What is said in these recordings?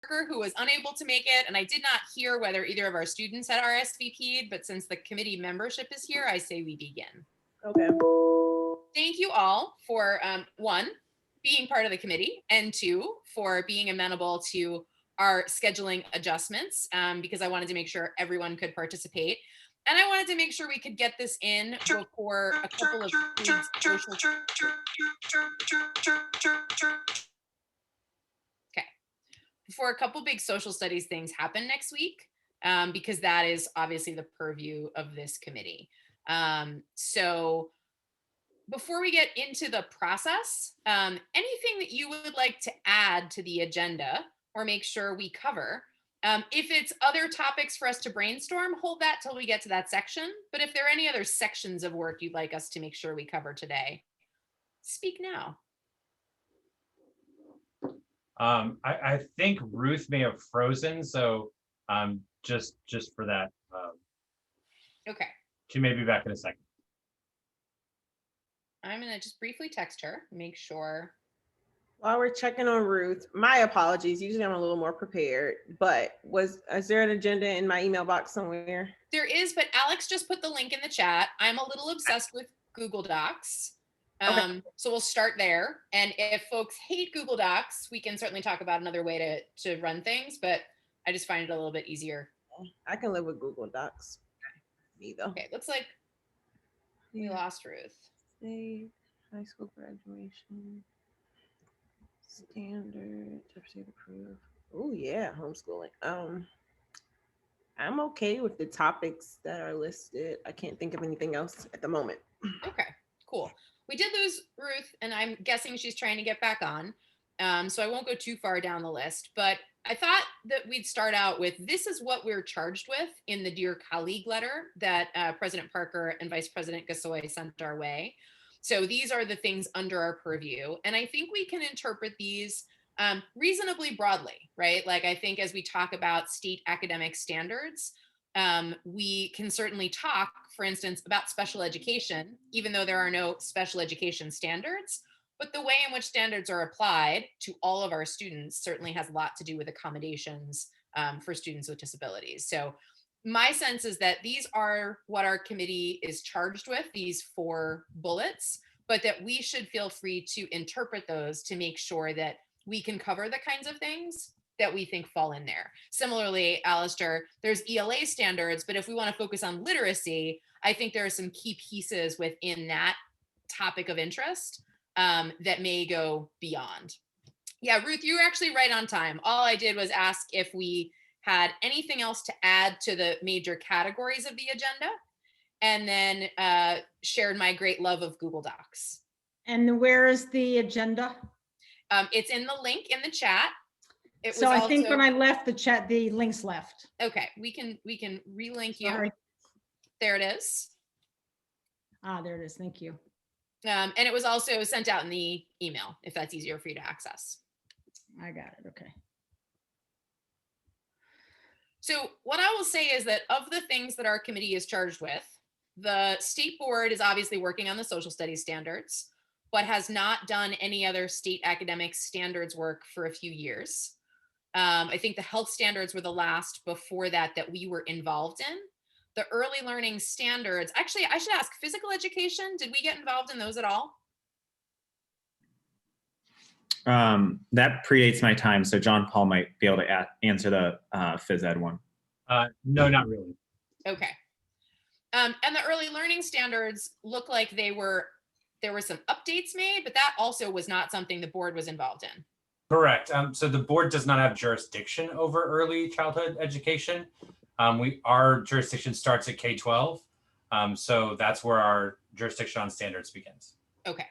who was unable to make it, and I did not hear whether either of our students had RSVP'd, but since the committee membership is here, I say we begin. Okay. Thank you all for, one, being part of the committee, and two, for being amenable to our scheduling adjustments, because I wanted to make sure everyone could participate. And I wanted to make sure we could get this in before a couple of social. Okay. Before a couple big social studies things happen next week, because that is obviously the purview of this committee. So before we get into the process, anything that you would like to add to the agenda or make sure we cover? If it's other topics for us to brainstorm, hold that till we get to that section. But if there are any other sections of work you'd like us to make sure we cover today, speak now. I think Ruth may have frozen, so just for that. Okay. She may be back in a second. I'm gonna just briefly text her, make sure. While we're checking on Ruth, my apologies. Usually I'm a little more prepared, but is there an agenda in my email box somewhere? There is, but Alex just put the link in the chat. I'm a little obsessed with Google Docs. Okay. So we'll start there. And if folks hate Google Docs, we can certainly talk about another way to run things, but I just find it a little bit easier. I can live with Google Docs. Me though. Okay, looks like we lost Ruth. State, high school graduation, standard, state approved. Oh yeah, homeschooling. I'm okay with the topics that are listed. I can't think of anything else at the moment. Okay, cool. We did lose Ruth, and I'm guessing she's trying to get back on. So I won't go too far down the list, but I thought that we'd start out with, this is what we're charged with in the Dear Colleague letter that President Parker and Vice President Gasoy sent our way. So these are the things under our purview. And I think we can interpret these reasonably broadly, right? Like, I think as we talk about state academic standards, we can certainly talk, for instance, about special education, even though there are no special education standards. But the way in which standards are applied to all of our students certainly has a lot to do with accommodations for students with disabilities. So my sense is that these are what our committee is charged with, these 4 bullets, but that we should feel free to interpret those to make sure that we can cover the kinds of things that we think fall in there. Similarly, Allister, there's ELA standards, but if we want to focus on literacy, I think there are some key pieces within that topic of interest that may go beyond. Yeah, Ruth, you were actually right on time. All I did was ask if we had anything else to add to the major categories of the agenda, and then shared my great love of Google Docs. And where is the agenda? It's in the link in the chat. So I think when I left the chat, the links left. Okay, we can relink you. Sorry. There it is. Ah, there it is. Thank you. And it was also sent out in the email, if that's easier for you to access. I got it. Okay. So what I will say is that of the things that our committee is charged with, the state board is obviously working on the social studies standards, but has not done any other state academic standards work for a few years. I think the health standards were the last before that we were involved in. The early learning standards, actually, I should ask, physical education, did we get involved in those at all? That predates my time, so John Paul might be able to answer the phys ed one. No, not really. Okay. And the early learning standards look like there were some updates made, but that also was not something the board was involved in. Correct. So the board does not have jurisdiction over early childhood education. Our jurisdiction starts at K-12. So that's where our jurisdiction on standards begins. Okay.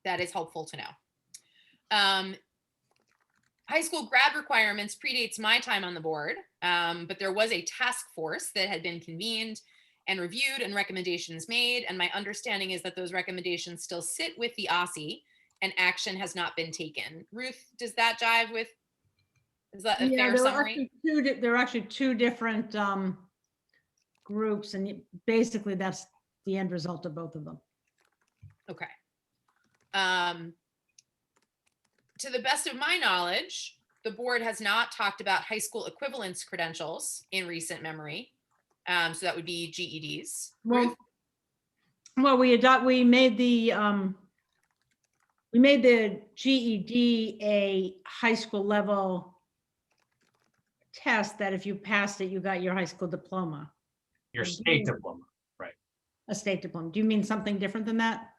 That is helpful to know. High school grad requirements predates my time on the board, but there was a task force that had been convened and reviewed and recommendations made. And my understanding is that those recommendations still sit with the OSSE and action has not been taken. Ruth, does that jive with, is that a fair summary? There are actually 2 different groups, and basically that's the end result of both of them. Okay. To the best of my knowledge, the board has not talked about high school equivalence credentials in recent memory. So that would be GEDs. Well, we made the GED a high school level test that if you passed it, you got your high school diploma, Your state diploma. a state diploma. Do you mean something different than that?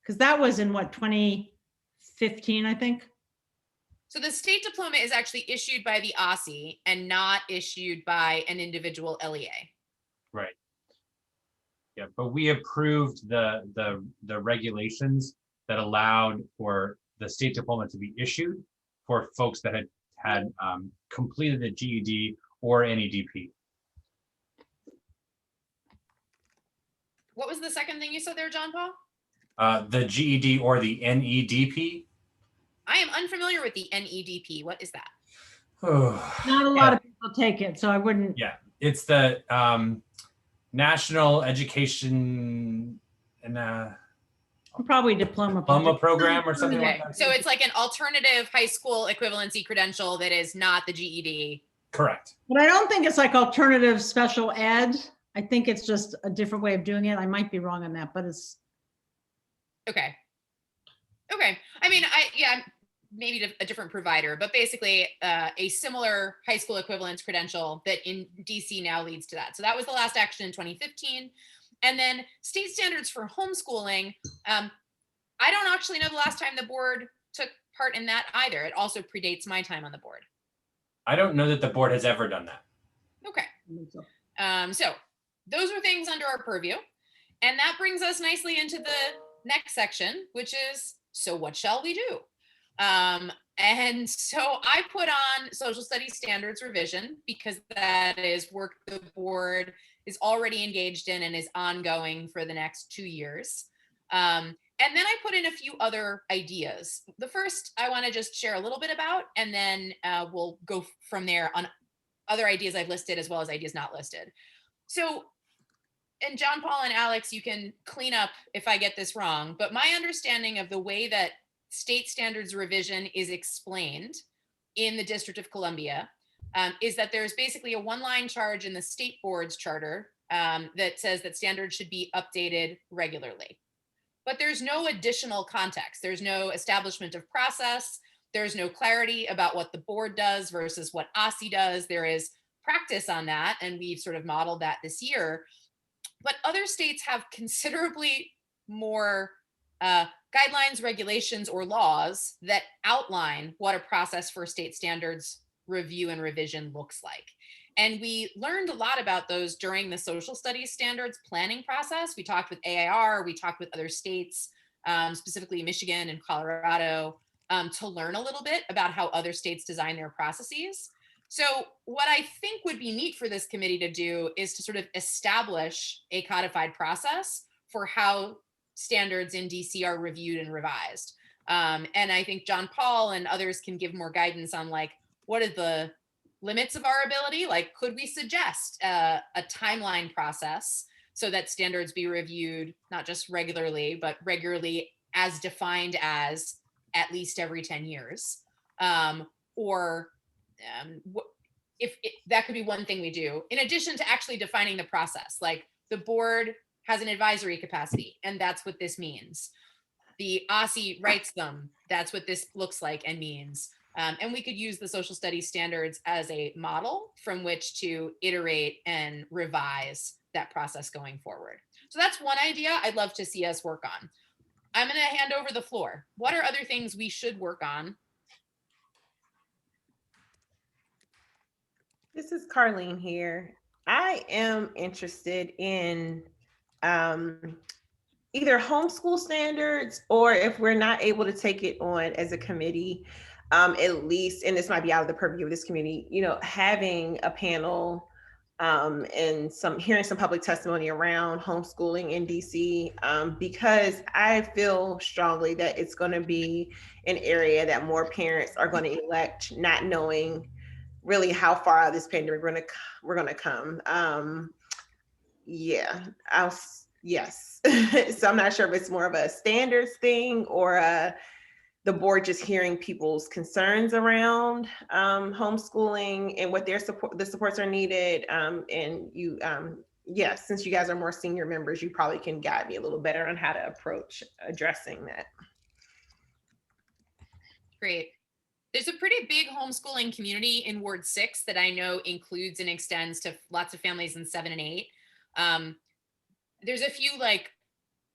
Because that was in what, 2015, I think? So the state diploma is actually issued by the OSSI and not issued by an individual LEA. Right. Yeah, but we approved the regulations that allowed for the state diploma to be issued for folks that had completed a GED or NEDP. What was the second thing you said there, John Paul? The GED or the NEDP. I am unfamiliar with the NEDP. What is that? Not a lot of people take it, so I wouldn't. Yeah, it's the National Education and Probably diploma. program or something like Okay, that. so it's like an alternative high school equivalency credential that is not the GED. Correct. But I don't think it's like alternative special ed. I think it's just a different way of doing it. I might be wrong on that, but it's. Okay. I mean, maybe a different provider, but basically a similar high school equivalence credential that in DC now leads to that. So that was the last action in 2015. And then state standards for homeschooling. I don't actually know the last time the board took part in that either. It also predates my time on the board. I don't know that the board has ever done that. Okay. So those are things under our purview. And that brings us nicely into the next section, which is, so what shall we do? And so I put on social studies standards revision because that is work the board is already engaged in and is ongoing for the next 2 years. And then I put in a few other ideas. The first I want to just share a little bit about, and then we'll go from there on other ideas I've listed as well as ideas not listed. So, and John Paul and Alex, you can clean up if I get this wrong, but my understanding of the way that state standards revision is explained in the District of Columbia is that there's basically a one-line charge in the state board's charter that says that standards should be updated regularly. But there's no additional context. There's no establishment of process. There's no clarity about what the board does versus what OSSI does. There is practice on that, and we've sort of modeled that this year. But other states have considerably more guidelines, regulations, or laws that outline what a process for state standards review and revision looks like. And we learned a lot about those during the social studies standards planning process. We talked with AIR, we talked with other states, specifically Michigan and Colorado, to learn a little bit about how other states design their processes. So what I think would be neat for this committee to do is to sort of establish a codified process for how standards in DC are reviewed and revised. And I think John Paul and others can give more guidance on like, what are the limits of our ability? Like, could we suggest a timeline process so that standards be reviewed, not just regularly, but regularly as defined as at least every 10 years? If that could be one thing we do, in addition to actually defining the process, like the board has an advisory capacity, and that's what this means. The OSSI writes them, that's what this looks like and means. And we could use the social studies standards as a model from which to iterate and revise that process going forward. So that's one idea I'd love to see us work on. I'm going to hand over the floor. What are other things we should work on? This is Carlene here. I am interested in either homeschool standards, or if we're not able to take it on as a committee, at least, and this might be out of the purview of this community, you know, having a panel and hearing some public testimony around homeschooling in DC, because I feel strongly that it's going to be an area that more parents are going to elect, not knowing really how far out of this pandemic we're going to come. Yes. So I'm not sure if it's more of a standards thing or the board just hearing people's concerns around homeschooling and what their the supports are needed. And you, yeah, since you guys are more senior members, you probably can guide me a little better on how to approach addressing that. Great. There's a pretty big homeschooling community in Ward 6 that I know includes and extends to lots of families in 7 and 8. There's a few like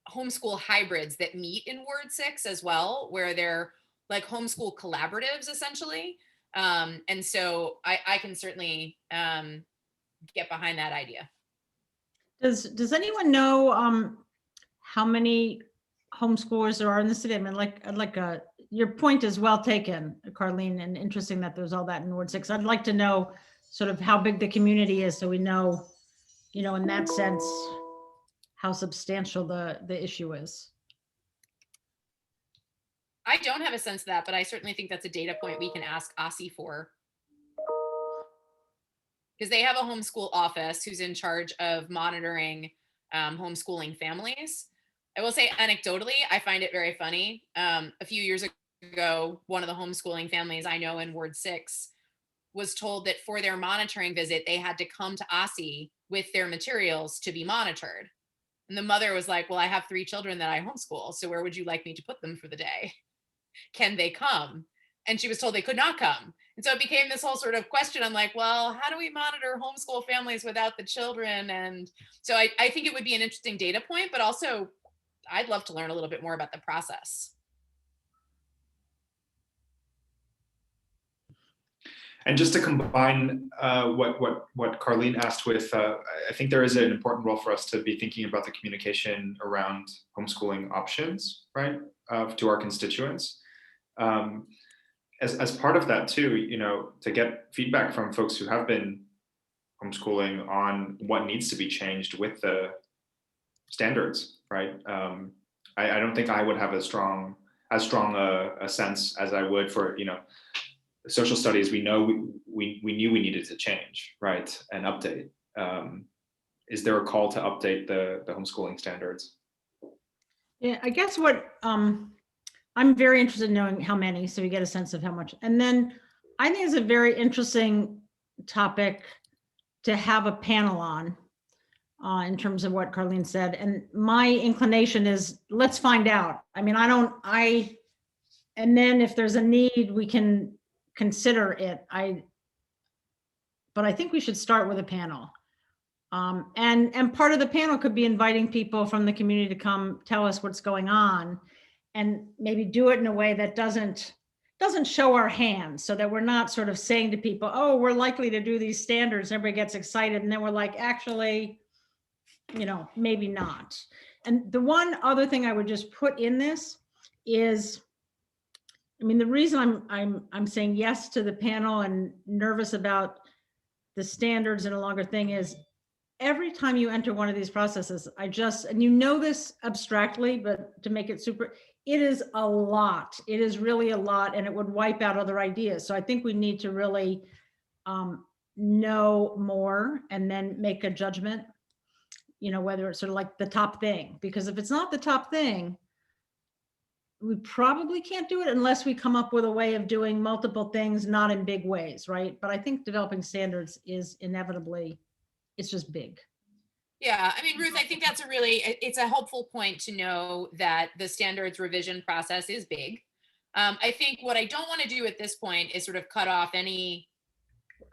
homeschool hybrids that meet in Ward 6 as well, where they're like homeschool collaboratives essentially. And so I can certainly get behind that idea. Does anyone know how many homeschoolers there are in the city? I mean, your point is well taken, Carlene, and interesting that there's all that in Ward 6. I'd like to know sort of how big the community is, so we know, you know, in that sense, how substantial the issue is. I don't have a sense of that, but I certainly think that's a data point we can ask OSSI for. Because they have a homeschool office who's in charge of monitoring homeschooling families. I will say anecdotally, I find it very funny. A few years ago, one of the homeschooling families I know in Ward 6 was told that for their monitoring visit, they had to come to OSSI with their materials to be monitored. And the mother was like, well, I have 3 children that I homeschool, so where would you like me to put them for the day? Can they come? And she was told they could not come. And so it became this whole sort of question. I'm like, well, how do we monitor homeschool families without the children? And so I think it would be an interesting data point, but also I'd love to learn a little bit more about the process. And just to combine what Carlene asked with, I think there is an important role for us to be thinking about the communication around homeschooling options, right, to our constituents. As part of that too, you know, to get feedback from folks who have been homeschooling on what needs to be changed with the standards, right? I don't think I would have as strong a sense as I would for, you know, social studies. We know we knew we needed to change, right, and update. Is there a call to update the homeschooling standards? Yeah, I guess what I'm very interested in knowing how many, so we get a sense of how much. And then I think it's a very interesting topic to have a panel on in terms of what Carlene said. And my inclination is, let's find out. I mean, and then if there's a need, we can consider it. But I think we should start with a panel. And part of the panel could be inviting people from the community to come tell us what's going on, and maybe do it in a way that doesn't show our hands, so that we're not sort of saying to people, oh, we're likely to do these standards. Everybody gets excited. And then we're like, actually, you know, maybe not. And the one other thing I would just put in this is, I mean, the reason I'm saying yes to the panel and nervous about the standards and a longer thing is, every time you enter one of these processes, and you know this abstractly, but to make it super, it is a lot. It is really a lot, and it would wipe out other ideas. So I think we need to really know more and then make a judgment, you know, whether it's sort of like the top thing, because if it's not the top thing, we probably can't do it unless we come up with a way of doing multiple things, not in big ways, right? But I think developing standards is inevitably, it's just big. Yeah, I mean, Ruth, I think that's it's a helpful point to know that the standards revision process is big. I think what I don't want to do at this point is sort of cut off any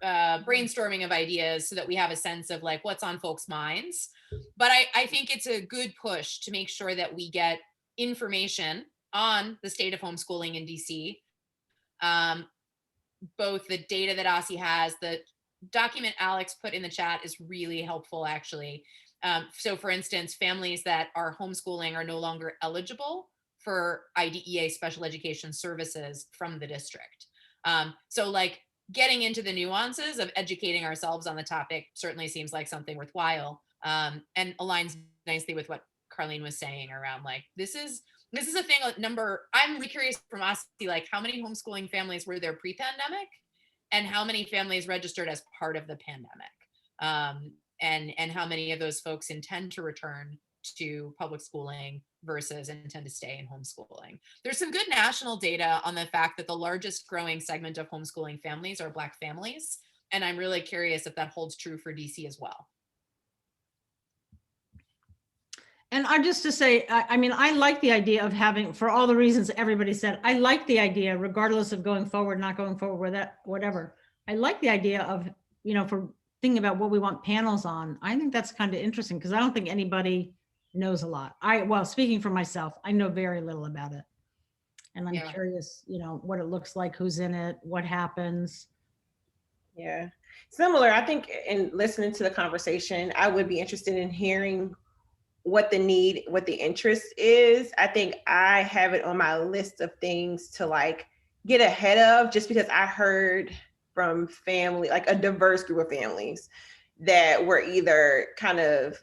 brainstorming of ideas so that we have a sense of like what's on folks' minds. But I think it's a good push to make sure that we get information on the state of homeschooling in DC. Both the data that OSSI has, the document Alex put in the chat is really helpful, actually. So for instance, families that are homeschooling are no longer eligible for IDEA special education services from the district. So like getting into the nuances of educating ourselves on the topic certainly seems like something worthwhile, and aligns nicely with what Carlene was saying around like, this is a thing number. I'm really curious from OSSI, like how many homeschooling families were there pre-pandemic and how many families registered as part of the pandemic, and how many of those folks intend to return to public schooling versus intend to stay in homeschooling. There's some good national data on the fact that the largest growing segment of homeschooling families are Black families. And I'm really curious if that holds true for DC as well. And I just to say, I mean, I like the idea of having, for all the reasons everybody said, I like the idea, regardless of going forward, not going forward with that, whatever. I like the idea of, you know, for thinking about what we want panels on. I think that's kind of interesting because I don't think anybody knows a lot. Well, speaking for myself, I know very little about it. And I'm curious, you know, what it looks like, who's in it, what happens. Yeah, similar. I think in listening to the conversation, I would be interested in hearing what the need, what the interest is. I think I have it on my list of things to like get ahead of, just because I heard from family, like a diverse group of families that were either kind of,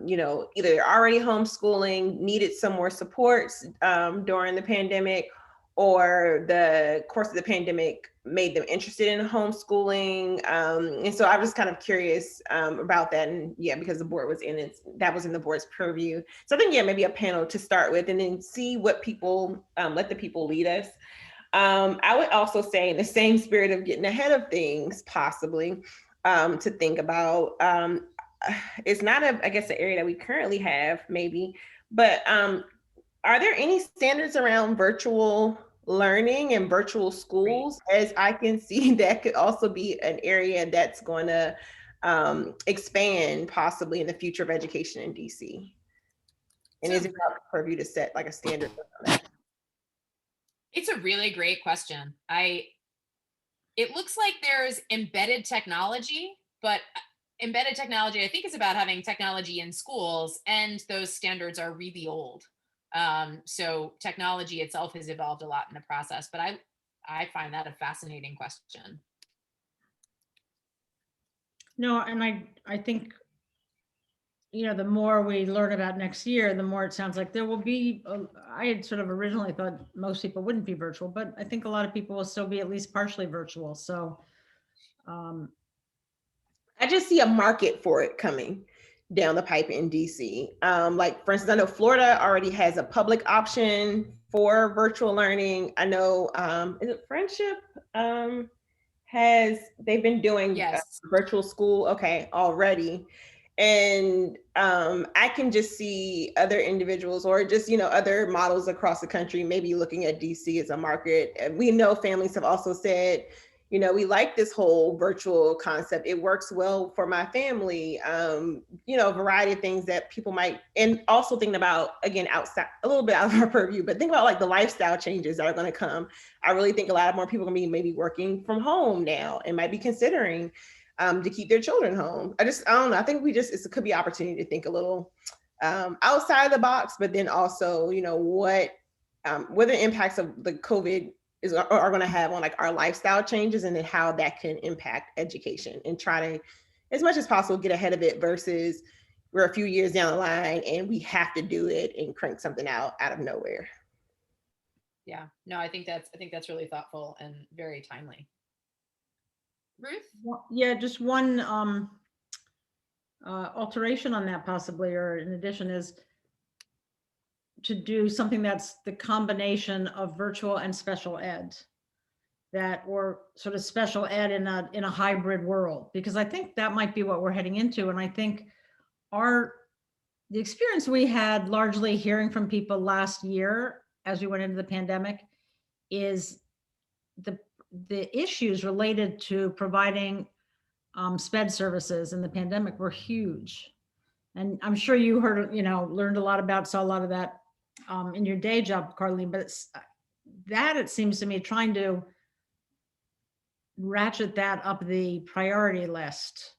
you know, either already homeschooling, needed some more supports during the pandemic, or the course of the pandemic made them interested in homeschooling. And so I was kind of curious about that. And yeah, because the board was in it, that was in the board's purview. So I think, yeah, maybe a panel to start with and then see what people, let the people lead us. I would also say, in the same spirit of getting ahead of things, possibly to think about, it's not I guess, the area that we currently have maybe, but are there any standards around virtual learning and virtual schools? As I can see, that could also be an area that's going to expand possibly in the future of education in DC. And is it our purview to set like a standard for that? It's a really great question. It looks like there's embedded technology, but embedded technology, I think, is about having technology in schools, and those standards are really old. So technology itself has evolved a lot in the process, but I find that a fascinating question. No, and I think, you know, the more we learn about next year, the more it sounds like there will be, I had sort of originally thought most people wouldn't be virtual, but I think a lot of people will still be at least partially virtual. So I just see a market for it coming down the pipe in DC. Like, for instance, I know Florida already has a public option for virtual learning. I know, is it Friendship? They've been doing virtual school, okay, already. And I can just see other individuals, or just, you know, other models across the country, maybe looking at DC as a market. And we know families have also said, you know, we like this whole virtual concept. It works well for my family. You know, a variety of things that people might, and also thinking about, again, outside, a little bit out of our purview, but think about like the lifestyle changes that are going to come. I really think a lot more people are going to be maybe working from home now and might be considering to keep their children home. I don't know. I think it could be an opportunity to think a little outside of the box, but then also, you know, what the impacts of the COVID are going to have on like our lifestyle changes, and then how that can impact education, and try to, as much as possible, get ahead of it versus we're a few years down the line and we have to do it and crank something out of nowhere. Yeah, no, I think that's really thoughtful and very timely. Ruth? Yeah, just one alteration on that possibly, or in addition, is to do something that's the combination of virtual and special ed, or sort of special ed in a hybrid world, because I think that might be what we're heading into. And I think the experience we had largely hearing from people last year as we went into the pandemic is the issues related to providing SPED services in the pandemic were huge. And I'm sure you heard, you know, saw a lot of that in your day job, Carlene, but it seems to me, trying to ratchet that up the priority list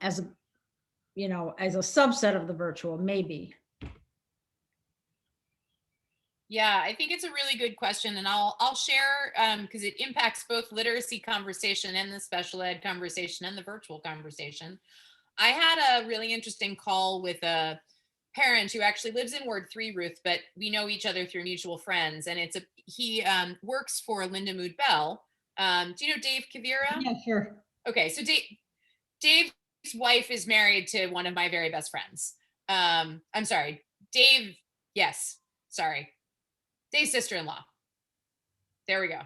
as a subset of the virtual, maybe. Yeah, I think it's a really good question, and I'll share because it impacts both literacy conversation and the special ed conversation and the virtual conversation. I had a really interesting call with a parent who actually lives in Ward 3, Ruth, but we know each other through mutual friends, and he works for Linda Mood Bell. Do you know Dave Kavira? Yeah, sure. Okay, so Dave's wife is married to one of my very best friends. I'm sorry, Dave, yes, sorry. Dave's sister-in-law. There we go.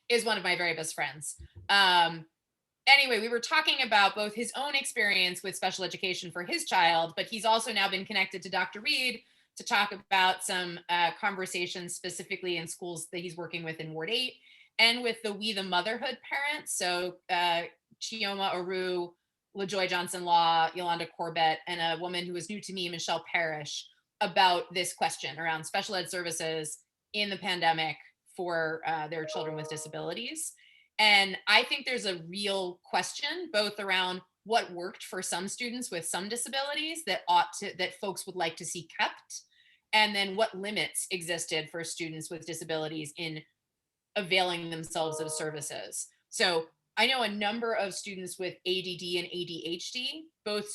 Is one of my very best friends. Anyway, we were talking about both his own experience with special education for his child, but he's also now been connected to Dr. Reed to talk about some conversations specifically in schools that he's working with in Ward 8 and with the We the Motherhood parents. So Chioma Aru, LaJoy Johnson-Law, Yolanda Corbett, and a woman who was new to me, Michelle Parrish, about this question around special ed services in the pandemic for their children with disabilities. And I think there's a real question both around what worked for some students with some disabilities that folks would like to see kept, and then what limits existed for students with disabilities in availing themselves of services. So I know a number of students with ADD and ADHD, both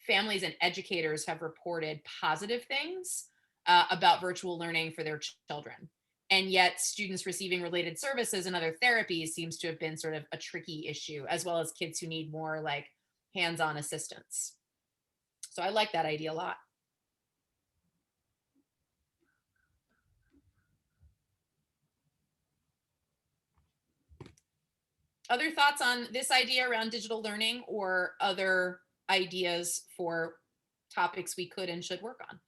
families and educators have reported positive things about virtual learning for their children. And yet students receiving related services and other therapies seems to have been sort of a tricky issue, as well as kids who need more like hands-on assistance. So I like that idea a lot. Other thoughts on this idea around digital learning or other ideas for topics we could and should work on?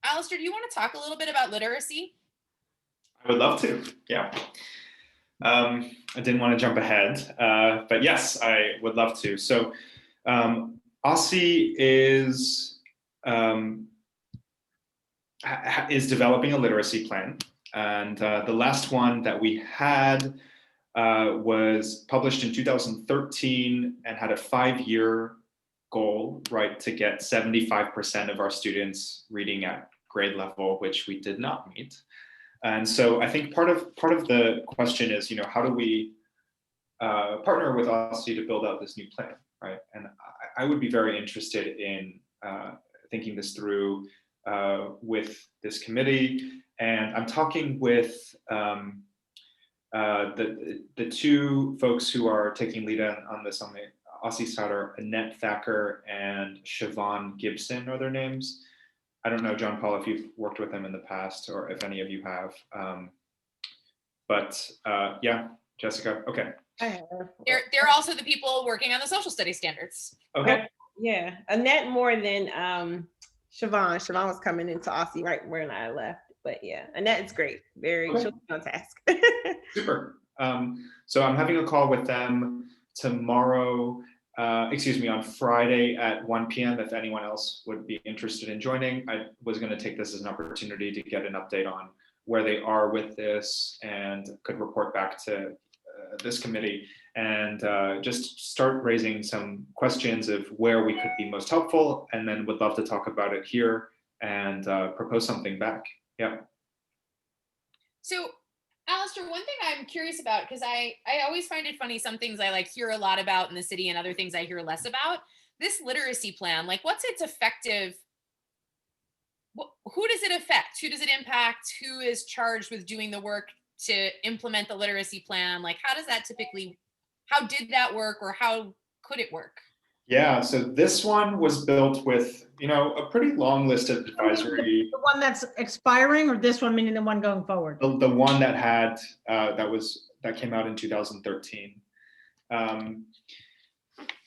Allister, do you want to talk a little bit about literacy? I would love to, yeah. I didn't want to jump ahead, but yes, I would love to. So OSSI is developing a literacy plan. And the last one that we had was published in 2013 and had a 5-year goal, right, to get 75% of our students reading at grade level, which we did not meet. And so I think part of the question is, how do we partner with OSSI to build out this new plan, right? And I would be very interested in thinking this through with this committee. And I'm talking with the two folks who are taking lead on this on the OSSI side are Annette Thacker and Siobhan Gibson are their names. I don't know, John Paul, if you've worked with them in the past or if any of you have. Yeah, Jessica, okay. I have. They're also the people working on the social studies standards. Okay. Yeah, Annette more than Siobhan. Siobhan was coming into OSSI right when I left. But yeah, Annette's great. She'll be on task. Super. So I'm having a call with them tomorrow, on Friday at 1 p.m. if anyone else would be interested in joining. I was going to take this as an opportunity to get an update on where they are with this and could report back to this committee and just start raising some questions of where we could be most helpful, and then would love to talk about it here and propose something back. Yeah. So Allister, one thing I'm curious about, because I always find it funny, some things I hear a lot about in the city and other things I hear less about. This literacy plan, what's its effective, who does it affect? Who does it impact? Who is charged with doing the work to implement the literacy plan? How does that typically, how did that work, or how could it work? Yeah, so this one was built with, a pretty long list of advisory. The one that's expiring, or this one, meaning the one going forward? The one that had, that came out in 2013.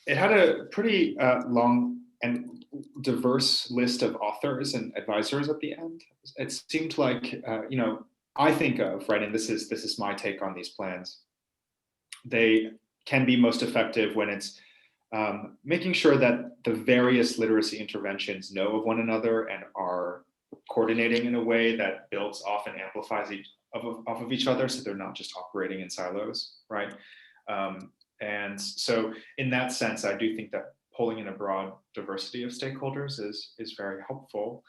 It had a pretty long and diverse list of authors and advisors at the end. It seemed like, I think of, right, and this is my take on these plans. They can be most effective when it's making sure that the various literacy interventions know of one another and are coordinating in a way that builds off and amplifies off of each other, so they're not just operating in silos, right? And so in that sense, I do think that pulling in a broad diversity of stakeholders is very helpful.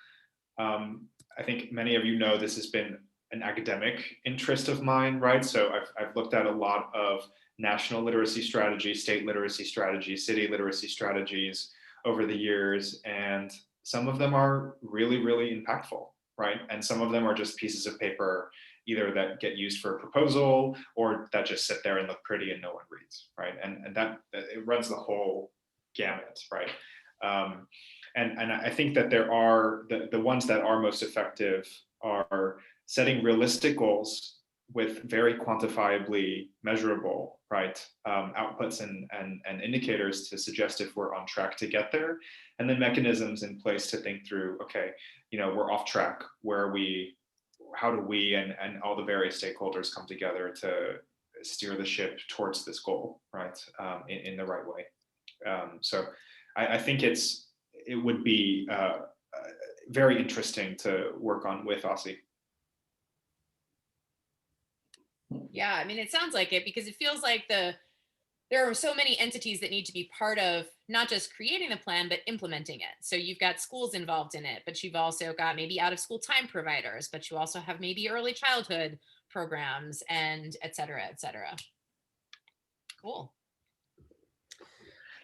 I think many of you know this has been an academic interest of mine, right? So I've looked at a lot of national literacy strategies, state literacy strategies, city literacy strategies over the years, and some of them are really, really impactful, right? And some of them are just pieces of paper, either that get used for a proposal or that just sit there and look pretty and no one reads, right? And that it runs the whole gamut, right? And I think that there are the ones that are most effective are setting realistic goals with very quantifiably measurable, right, outputs and indicators to suggest if we're on track to get there, and then mechanisms in place to think through, okay, we're off track, where are we, how do we and all the various stakeholders come together to steer the ship towards this goal, right, in the right way. So I think it would be very interesting to work on with OSSI. Yeah, I mean, it sounds like it, because it feels like there are so many entities that need to be part of not just creating the plan, but implementing it. So you've got schools involved in it, but you've also got maybe out of school time providers, but you also have maybe early childhood programs, and et cetera, et cetera. Cool.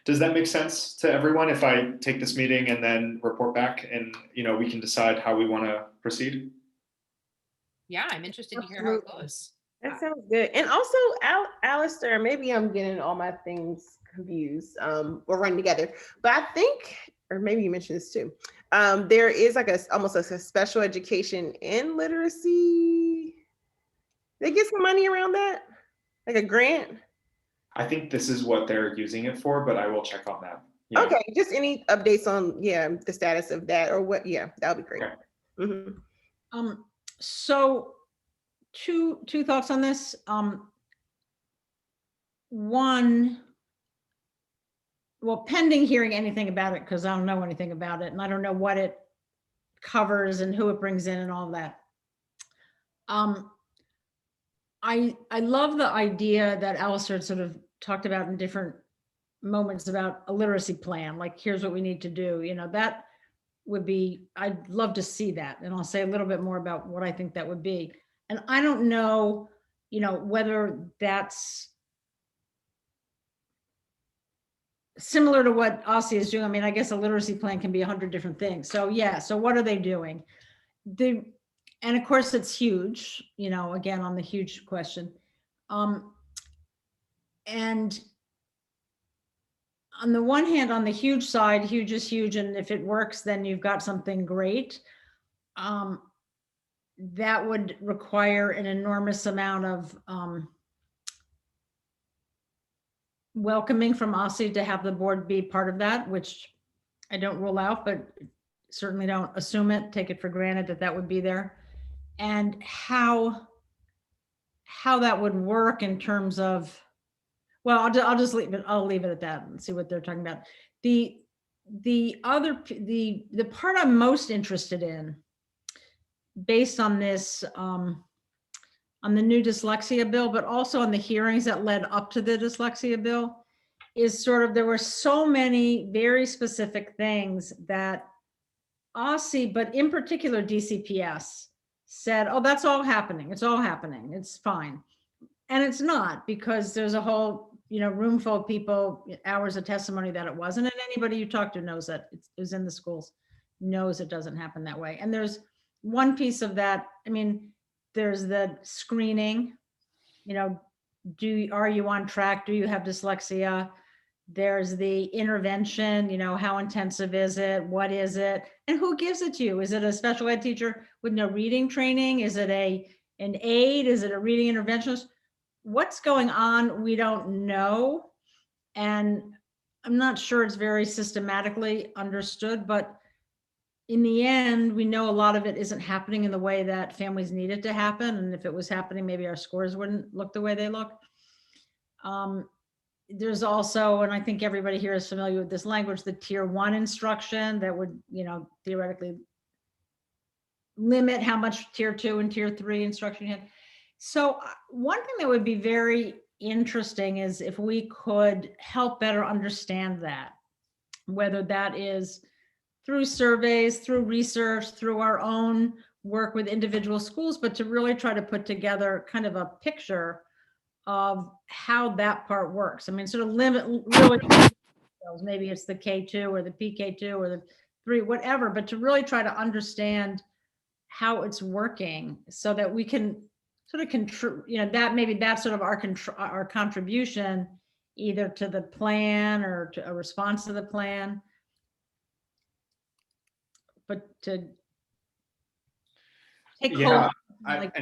Does that make sense to everyone if I take this meeting and then report back, and we can decide how we want to proceed? Yeah, I'm interested to hear how it goes. That sounds good. And also, Allister, maybe I'm getting all my things confused. We're running together, but I think, or maybe you mentioned this too. There is like almost like a special education in literacy. They get some money around that, like a grant. I think this is what they're using it for, but I will check on that. Yeah. Okay, just any updates on the status of that, or what? Yeah, that would be great. Okay. So two thoughts on this. One, well, pending hearing anything about it, because I don't know anything about it, and I don't know what it covers and who it brings in and all that. I love the idea that Allister sort of talked about in different moments about a literacy plan, like here's what we need to do. That would be, I'd love to see that. And I'll say a little bit more about what I think that would be. And I don't know, whether that's similar to what OSSI is doing. I mean, I guess a literacy plan can be 100 different things. So yeah, so what are they doing? And of course it's huge, again, on the huge question. And on the one hand, on the huge side, huge is huge. And if it works, then you've got something great. That would require an enormous amount of welcoming from OSSI to have the board be part of that, which I don't rule out, but certainly don't assume it, take it for granted that would be there. And how that would work in terms of, well, I'll just leave it. I'll leave it at that and see what they're talking about. The part I'm most interested in, based on this, on the new dyslexia bill, but also on the hearings that led up to the dyslexia bill, is sort of, there were so many very specific things that OSSI, but in particular DCPS, said, oh, that's all happening. It's all happening. It's fine. And it's not, because there's a whole, room full of people, hours of testimony that it wasn't. And anybody you talk to knows that it was in the schools, knows it doesn't happen that way. And there's one piece of that. I mean, there's the screening, are you on track? Do you have dyslexia? There's the intervention, how intensive is it? What is it? And who gives it to you? Is it a special ed teacher with no reading training? Is it an aide? Is it a reading interventionist? What's going on? We don't know. And I'm not sure it's very systematically understood, but in the end, we know a lot of it isn't happening in the way that families need it to happen. And if it was happening, maybe our scores wouldn't look the way they look. There's also, and I think everybody here is familiar with this language, the tier 1 instruction that would, theoretically limit how much tier 2 and tier 3 instruction you had. So one thing that would be very interesting is if we could help better understand that, whether that is through surveys, through research, through our own work with individual schools, but to really try to put together kind of a picture of how that part works. I mean, sort of limit, really, maybe it's the K2 or the PK2 or the 3, whatever, but to really try to understand how it's working so that we can sort of that maybe that's sort of our contribution either to the plan or to a response to the plan. But to take Yeah, hold, like,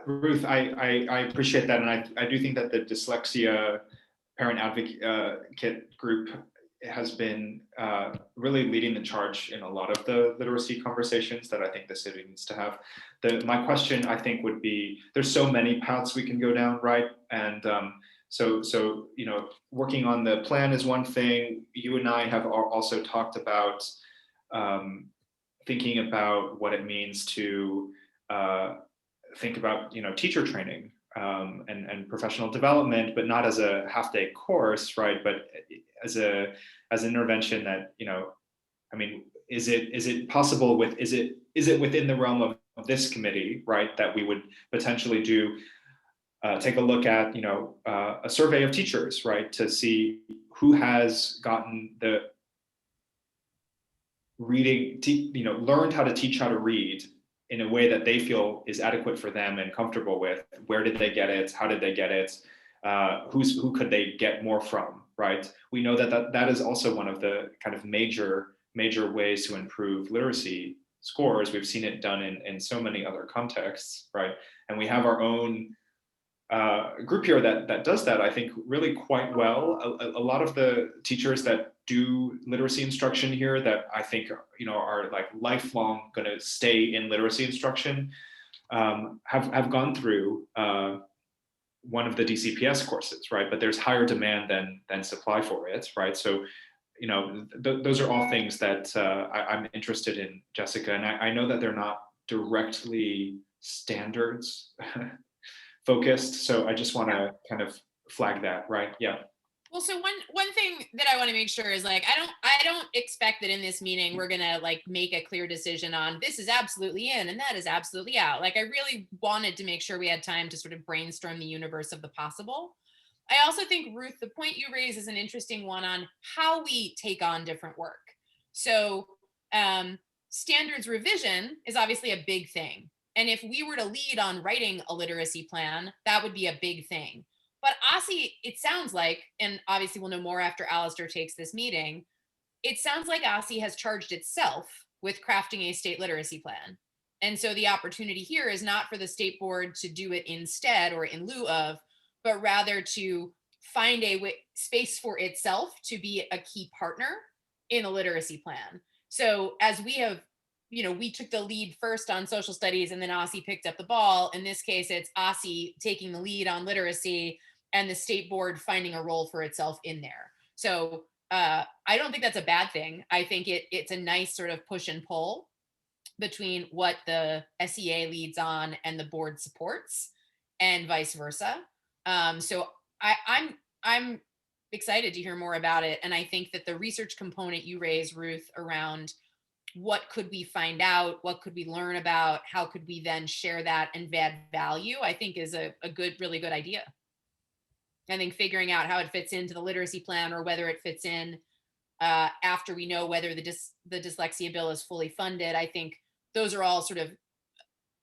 Ruth, I appreciate that, and I do think that the dyslexia parent advocate group has been really leading the charge in a lot of the literacy conversations that I think the city needs to have. My question, I think, would be: there's so many paths we can go down, right? And so you know, working on the plan is one thing. You and I have also talked about thinking about what it means to think about, you know, teacher training and professional development, but not as a half-day course, right? But as an intervention that, you know, I mean, is it possible is it within the realm of this committee, right, that we would potentially do take a look at, you know, a survey of teachers, right, to see who has gotten the reading, you know, learned how to teach how to read in a way that they feel is adequate for them and comfortable with. Where did they get it? How did they get it? Who could they get more from, right? We know that is also one of the kind of major ways to improve literacy scores. We've seen it done in so many other contexts, right? And we have our own group here that does that, I think, really quite well. A lot of the teachers that do literacy instruction here that I think, you know, are like lifelong going to stay in literacy instruction have gone through one of the DCPS courses, right? But there's higher demand than supply for it, right? So, you know, those are all things that I'm interested in, Jessica. And I know that they're not directly standards focused, so I just want to kind of flag that, right? Yeah. Well, so one thing that I want to make sure is, like, I don't expect that in this meeting we're gonna like make a clear decision on this is absolutely in and that is absolutely out. Like, I really wanted to make sure we had time to sort of brainstorm the universe of the possible. I also think, Ruth, the point you raise is an interesting one on how we take on different work. So standards revision is obviously a big thing. And if we were to lead on writing a literacy plan, that would be a big thing. But OSSI, it sounds like, and obviously we'll know more after Allister takes this meeting, it sounds like OSSI has charged itself with crafting a state literacy plan. And so the opportunity here is not for the state board to do it instead or in lieu of, but rather to find a space for itself to be a key partner in a literacy plan. So as we have, you know, we took the lead first on social studies and then OSSI picked up the ball. In this case, it's OSSI taking the lead on literacy and the state board finding a role for itself in there. So I don't think that's a bad thing. I think it's a nice sort of push and pull between what the SEA leads on and the board supports, and vice versa. So I'm excited to hear more about it. And I think that the research component you raised, Ruth, around what could we find out, what could we learn about, how could we then share that and add value, I think is a really good idea. I think figuring out how it fits into the literacy plan, or whether it fits in after we know whether the dyslexia bill is fully funded, I think those are all sort of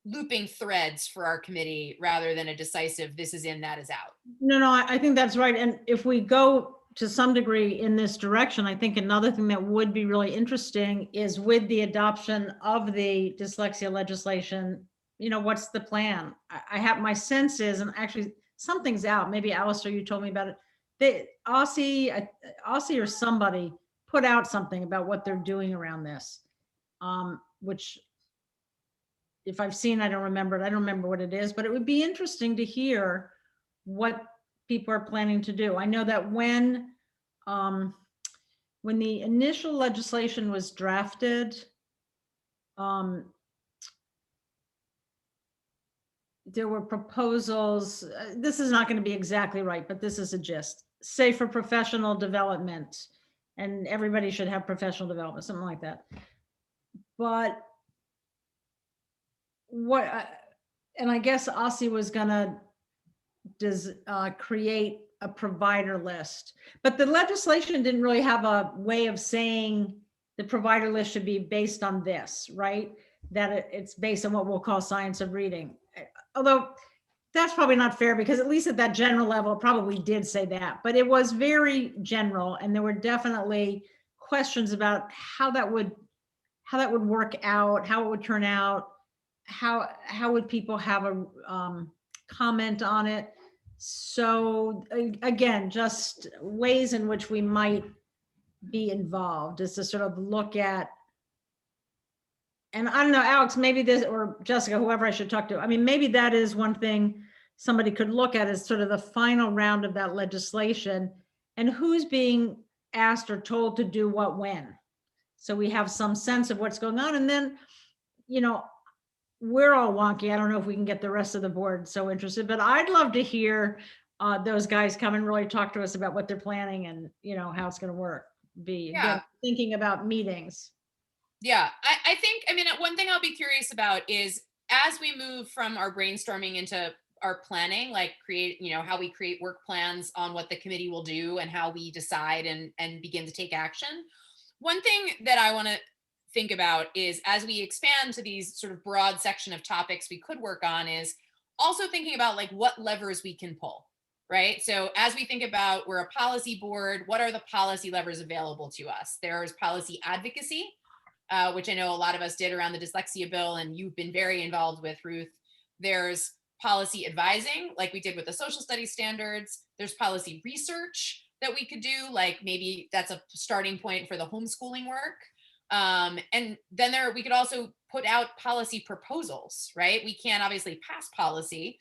looping threads for our committee rather than a decisive this is in, that is out. No, I think that's right. And if we go to some degree in this direction, I think another thing that would be really interesting is with the adoption of the dyslexia legislation, you know, what's the plan? I have, my sense is, and actually something's out, maybe Allister, you told me about it, they, OSSI or somebody put out something about what they're doing around this, which if I've seen, I don't remember it. I don't remember what it is, but it would be interesting to hear what people are planning to do. I know that when the initial legislation was drafted, there were proposals, this is not going to be exactly right, but this is a gist, say for professional development, and everybody should have professional development, something like that. But what, and I guess OSSI was gonna create a provider list, but the legislation didn't really have a way of saying the provider list should be based on this, right? That it's based on what we'll call science of reading. Although that's probably not fair, because at least at that general level, it probably did say that, but it was very general. And there were definitely questions about how that would work out, how it would turn out, how would people have a comment on it. So again, just ways in which we might be involved is to sort of look at, and I don't know, Alex, maybe this, or Jessica, whoever I should talk to. I mean, maybe that is one thing somebody could look at, is sort of the final round of that legislation and who's being asked or told to do what when. So we have some sense of what's going on. And then, you know, we're all wonky. I don't know if we can get the rest of the board so interested, but I'd love to hear those guys come and really talk to us about what they're planning and, you know, how it's going to work. Yeah. Thinking about meetings. Yeah, I think, I mean, one thing I'll be curious about is, as we move from our brainstorming into our planning, like create, you know, how we create work plans on what the committee will do and how we decide and begin to take action. One thing that I want to think about is, as we expand to these sort of broad section of topics we could work on, is also thinking about like what levers we can pull, right? So as we think about, we're a policy board, what are the policy levers available to us? There's policy advocacy, which I know a lot of us did around the dyslexia bill, and you've been very involved with, Ruth. There's policy advising, like we did with the social studies standards. There's policy research that we could do, like maybe that's a starting point for the homeschooling work. And then we could also put out policy proposals, right? We can't obviously pass policy,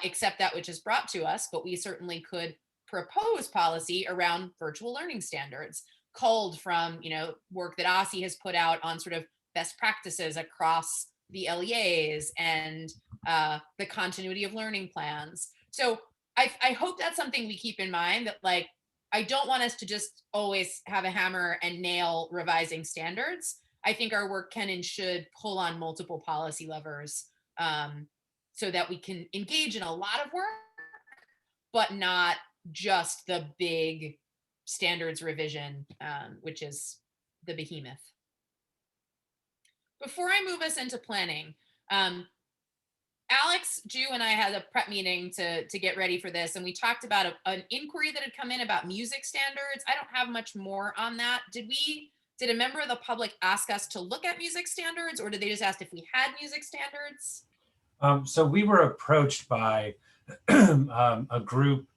except that which is brought to us, but we certainly could propose policy around virtual learning standards, culled from, you know, work that OSSI has put out on sort of best practices across the LEAs and the continuity of learning plans. So I hope that's something we keep in mind, that like, I don't want us to just always have a hammer and nail revising standards. I think our work can and should pull on multiple policy levers, so that we can engage in a lot of work, but not just the big standards revision, which is the behemoth. Before I move us into planning, Alex, Ju, and I had a prep meeting to get ready for this, and we talked about an inquiry that had come in about music standards. I don't have much more on that. Did a member of the public ask us to look at music standards, or did they just ask if we had music standards? So we were approached by a group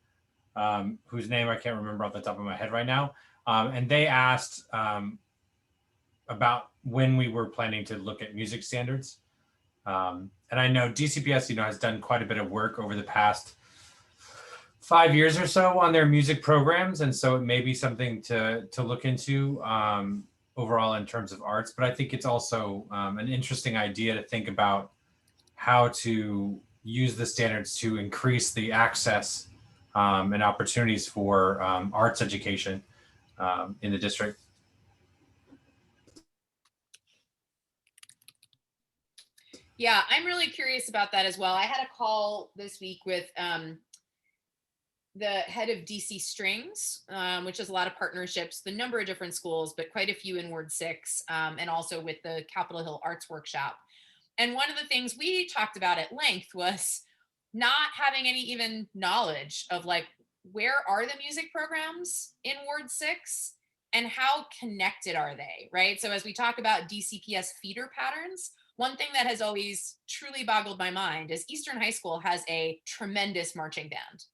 whose name I can't remember off the top of my head right now. And they asked about when we were planning to look at music standards. And I know DCPS, you know, has done quite a bit of work over the past 5 years or so on their music programs. And so it may be something to look into overall in terms of arts. But I think it's also an interesting idea to think about how to use the standards to increase the access and opportunities for arts education in the district. Yeah, I'm really curious about that as well. I had a call this week with the head of DC Strings, which has a lot of partnerships, the number of different schools, but quite a few in Ward 6, and also with the Capitol Hill Arts Workshop. And one of the things we talked about at length was not having any even knowledge of like, where are the music programs in Ward 6 and how connected are they, right? So as we talk about DCPS feeder patterns, one thing that has always truly boggled my mind is Eastern High School has a tremendous marching band,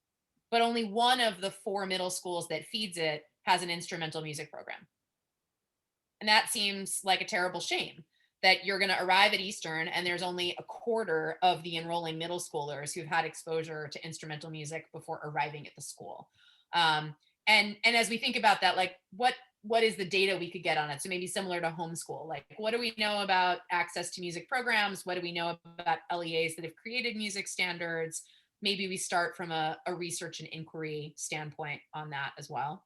but only one of the 4 middle schools that feeds it has an instrumental music program. And that seems like a terrible shame, that you're going to arrive at Eastern and there's only a quarter of the enrolling middle schoolers who've had exposure to instrumental music before arriving at the school. And as we think about that, like what is the data we could get on it? So maybe similar to homeschool, like what do we know about access to music programs? What do we know about LEAs that have created music standards? Maybe we start from a research and inquiry standpoint on that as well.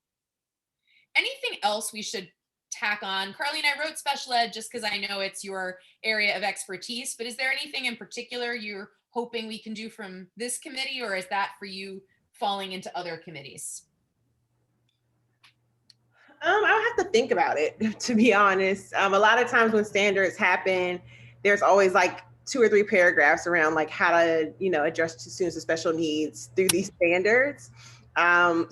Anything else we should tack on? Carlene, I wrote special ed just because I know it's your area of expertise, but is there anything in particular you're hoping we can do from this committee, or is that for you falling into other committees? I'll have to think about it, to be honest. A lot of times when standards happen, there's always like 2 or 3 paragraphs around like how to, address students with special needs through these standards. And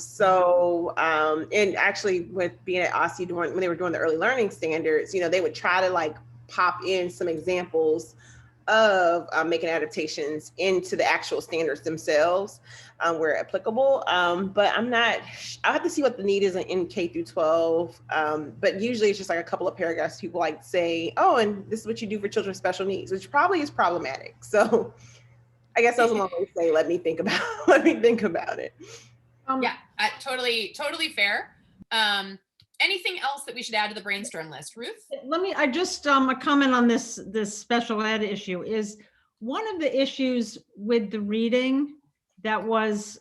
actually with being at OSSE when they were doing the early learning standards, they would try to like pop in some examples of making adaptations into the actual standards themselves where applicable. But I'll have to see what the need is in K through 12. But usually it's just like a couple of paragraphs. People like say, oh, and this is what you do for children with special needs, which probably is problematic. So I guess that was a long way to say, let me think about it. Yeah, totally fair. Anything else that we should add to the brainstorm list, Ruth? I just a comment on this special ed issue is one of the issues with the reading that was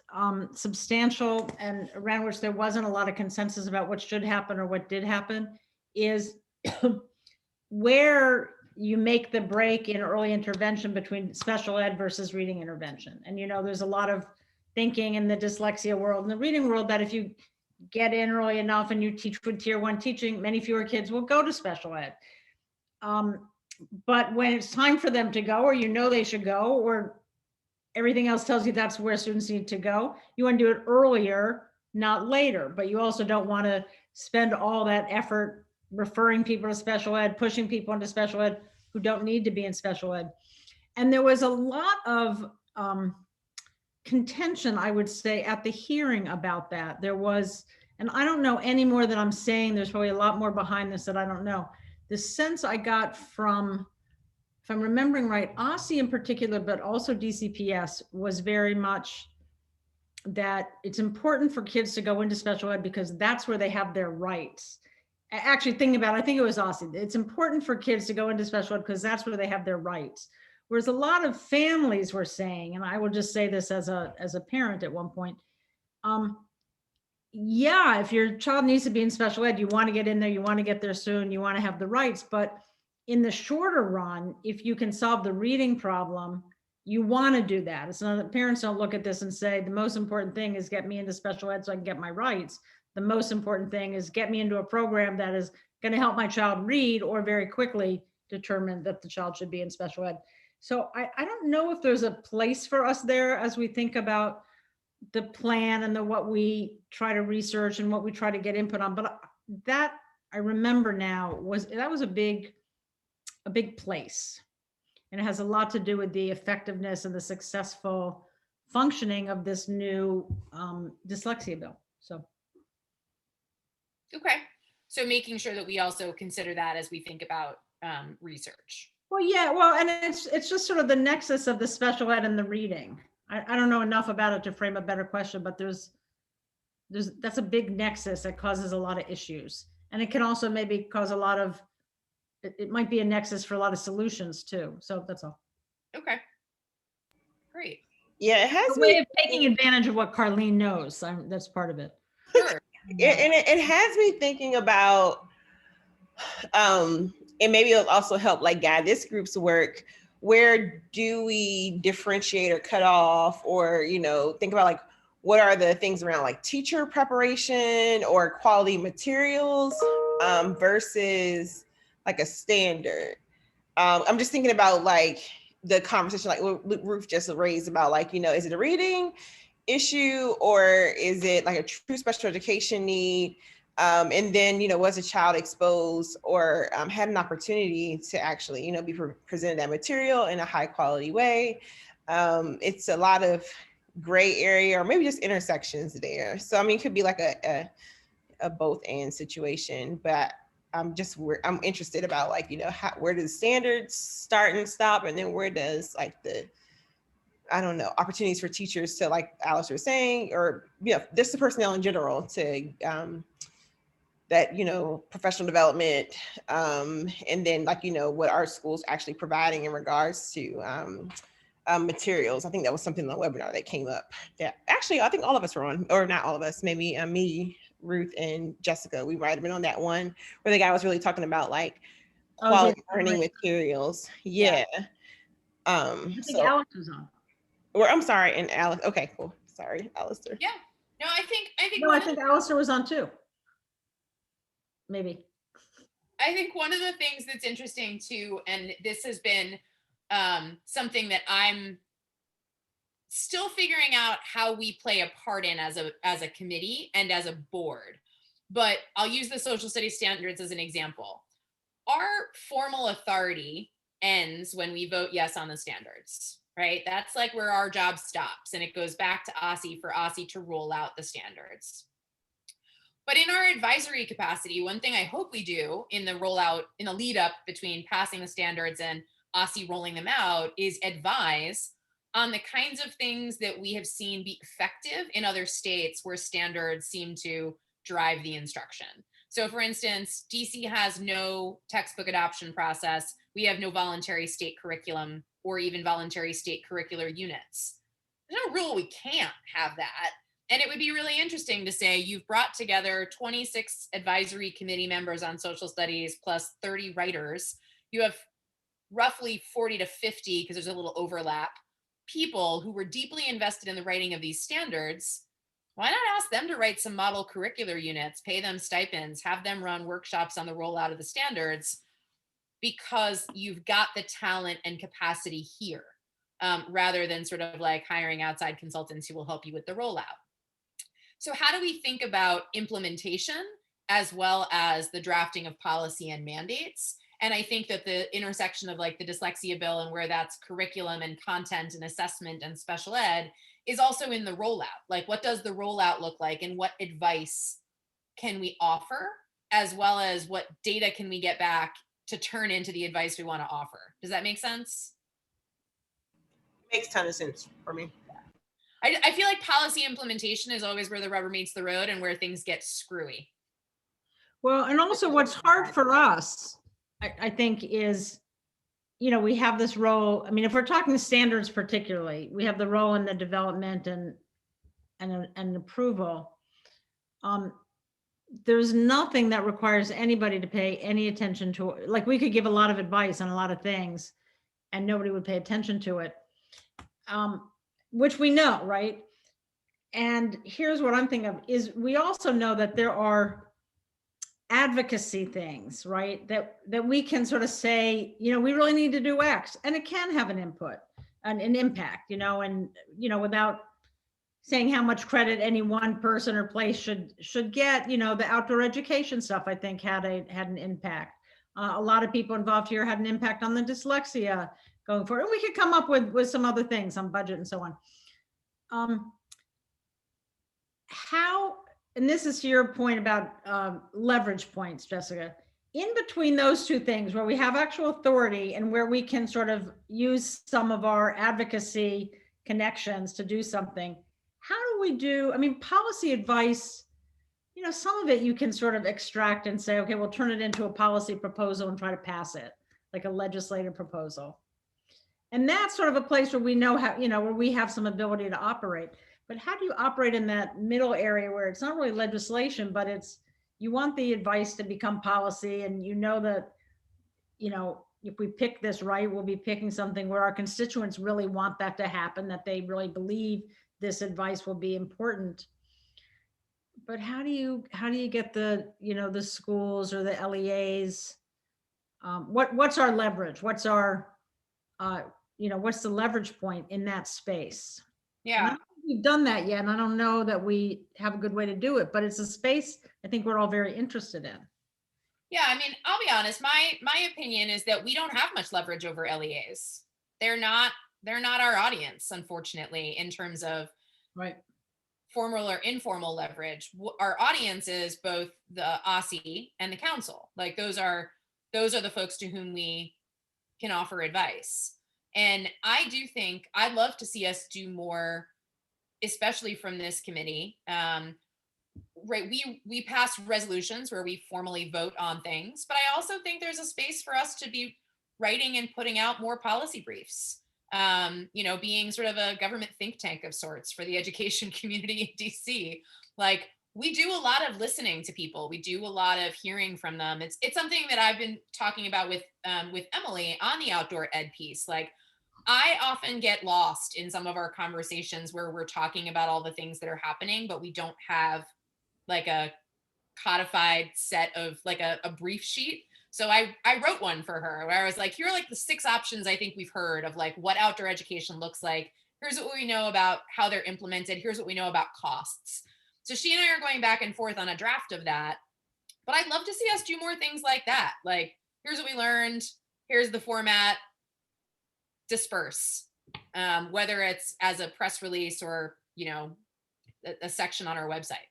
substantial and around which there wasn't a lot of consensus about what should happen or what did happen is where you make the break in early intervention between special ed versus reading intervention. And there's a lot of thinking in the dyslexia world and the reading world that if you get in early enough and you teach with tier 1 teaching, many fewer kids will go to special ed. But when it's time for them to go, or they should go, or everything else tells you that's where students need to go, you want to do it earlier, not later. But you also don't want to spend all that effort referring people to special ed, pushing people into special ed who don't need to be in special ed. And there was a lot of contention, I would say, at the hearing about that. There was, and I don't know any more than I'm saying, there's probably a lot more behind this that I don't know. The sense I got from, if I'm remembering right, OSSE in particular, but also DCPS, was very much that it's important for kids to go into special ed because that's where they have their rights. Actually, thinking about it, I think it was OSSE. It's important for kids to go into special ed because that's where they have their rights. Whereas a lot of families were saying, and I will just say this as a parent at one point, yeah, if your child needs to be in special ed, you want to get in there, you want to get there soon, you want to have the rights. But in the shorter run, if you can solve the reading problem, you want to do that. It's not that parents don't look at this and say, the most important thing is get me into special ed so I can get my rights. The most important thing is get me into a program that is going to help my child read or very quickly determine that the child should be in special ed. So I don't know if there's a place for us there as we think about the plan and what we try to research and what we try to get input on. But that I remember now was a big place. And it has a lot to do with the effectiveness and the successful functioning of this new dyslexia bill. So. Okay. So making sure that we also consider that as we think about research. Well, yeah, well, and it's just sort of the nexus of the special ed and the reading. I don't know enough about it to frame a better question, but that's a big nexus that causes a lot of issues. And it can also maybe cause a lot of, it might be a nexus for a lot of solutions too. So that's all. Okay. Great. Yeah, it has a way of taking advantage of what Carlene knows. That's part of it. Sure. It has me thinking about, and maybe it'll also help like guide this group's work. Where do we differentiate or cut off, or think about like what are the things around like teacher preparation or quality materials versus like a standard. I'm just thinking about like the conversation like Ruth just raised about like is it a reading issue or is it like a true special education need? And then, was a child exposed or had an opportunity to actually, be presented that material in a high quality way? It's a lot of gray area or maybe just intersections there. So, I mean, it could be like a both and situation, but I'm interested about like, where does standards start and stop? And then where does like opportunities for teachers to, like Allister was saying, or, just the personnel in general to, that professional development and then like what our schools actually providing in regards to materials. I think that was something on the webinar that came up that actually I think all of us were on, or not all of us, maybe me, Ruth, and Jessica. We might have been on that one where the guy was really talking about like quality learning materials. Yeah. I think Alex was on. Or I'm sorry, and Alex. Okay, cool. Sorry, Allister. Yeah. No, I think Allister was on too. Maybe. I think one of the things that's interesting too, and this has been something that I'm still figuring out how we play a part in as a committee and as a board. But I'll use the social studies standards as an example. Our formal authority ends when we vote yes on the standards, right? That's like where our job stops, and it goes back to OSSE for OSSE to roll out the standards. But in our advisory capacity, one thing I hope we do in the rollout, in the lead up between passing the standards and OSSE rolling them out, is advise on the kinds of things that we have seen be effective in other states where standards seem to drive the instruction. So for instance, DC has no textbook adoption process. We have no voluntary state curriculum or even voluntary state curricular units. There's no rule we can't have that. And it would be really interesting to say you've brought together 26 advisory committee members on social studies plus 30 writers. You have roughly 40 to 50, because there's a little overlap, people who were deeply invested in the writing of these standards. Why not ask them to write some model curricular units, pay them stipends, have them run workshops on the rollout of the standards, because you've got the talent and capacity here, rather than sort of like hiring outside consultants who will help you with the rollout. So how do we think about implementation as well as the drafting of policy and mandates? And I think that the intersection of like the dyslexia bill and where that's curriculum and content and assessment and special ed is also in the rollout. Like, what does the rollout look like, and what advice can we offer, as well as what data can we get back to turn into the advice we want to offer? Does that make sense? Makes a ton of sense for me. I feel like policy implementation is always where the rubber meets the road and where things get screwy. Well, and also what's hard for us, I think, is, you know, we have this role. I mean, if we're talking standards particularly, we have the role in the development and approval. There's nothing that requires anybody to pay any attention to, like, we could give a lot of advice on a lot of things and nobody would pay attention to it, which we know, right? And here's what I'm thinking of is we also know that there are advocacy things, right? That we can sort of say, you know, we really need to do X, and it can have an input and an impact, you know, and, you know, without saying how much credit any one person or place should get, you know, the outdoor education stuff, I think had an impact. A lot of people involved here had an impact on the dyslexia going forward. And we could come up with some other things on budget and so on. How, and this is to your point about leverage points, Jessica, in between those two things where we have actual authority and where we can sort of use some of our advocacy connections to do something, how do we do, I mean, policy advice, you know, some of it you can sort of extract and say, okay, we'll turn it into a policy proposal and try to pass it, like a legislative proposal. And that's sort of a place where we know how, you know, where we have some ability to operate. But how do you operate in that middle area where it's not really legislation, but it's, you want the advice to become policy, and you know that, you know, if we pick this right, we'll be picking something where our constituents really want that to happen, that they really believe this advice will be important. But how do you get the, you know, the schools or the LEAs? What's our leverage? What's our, you know, what's the leverage point in that space? Yeah. And I don't think we've done that yet, and I don't know that we have a good way to do it, but it's a space I think we're all very interested in. Yeah, I mean, I'll be honest. My opinion is that we don't have much leverage over LEAs. They're not our audience, unfortunately, in terms of Right. formal or informal leverage. Our audience is both the OSSE and the council. Like those are the folks to whom we can offer advice. And I do think I'd love to see us do more, especially from this committee. Right, we pass resolutions where we formally vote on things, but I also think there's a space for us to be writing and putting out more policy briefs. You know, being sort of a government think tank of sorts for the education community in DC. Like, we do a lot of listening to people. We do a lot of hearing from them. It's something that I've been talking about with Emily on the outdoor ed piece. Like, I often get lost in some of our conversations where we're talking about all the things that are happening, but we don't have like a codified set of like a brief sheet. So I wrote one for her where I was like, here are like the 6 options I think we've heard of like what outdoor education looks like. Here's what we know about how they're implemented. Here's what we know about costs. So she and I are going back and forth on a draft of that. But I'd love to see us do more things like that. Like, here's what we learned. Here's the format. Disperse, whether it's as a press release or, you know, a section on our website.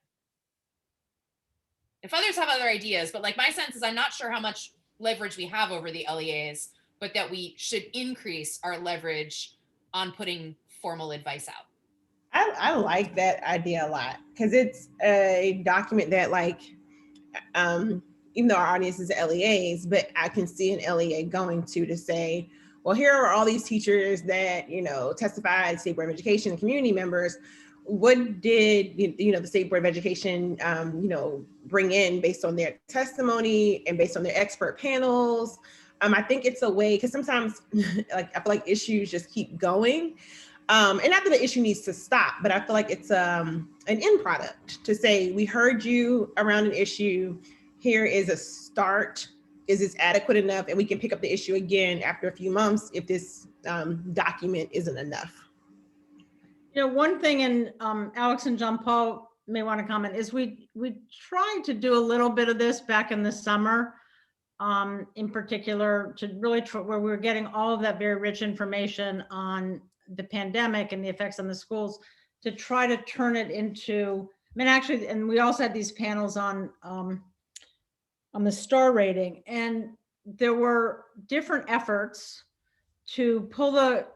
If others have other ideas, but like my sense is I'm not sure how much leverage we have over the LEAs, but that we should increase our leverage on putting formal advice out. I like that idea a lot because it's a document that like, even though our audience is LEAs, but I can see an LEA going to say, well, here are all these teachers that, you know, testified, State Board of Education and community members. What did, you know, the State Board of Education, you know, bring in based on their testimony and based on their expert panels? I think it's a way, because sometimes like I feel like issues just keep going. And not that the issue needs to stop, but I feel like it's an end product to say, we heard you around an issue. Here is a start. Is this adequate enough? And we can pick up the issue again after a few months if this document isn't enough. You know, one thing, and Alex and John Paul may want to comment, is we tried to do a little bit of this back in the summer, in particular, to really where we were getting all of that very rich information on the pandemic and the effects on the schools, to try to turn it into, I mean, actually, and we also had these panels on the star rating, and there were different efforts to pull the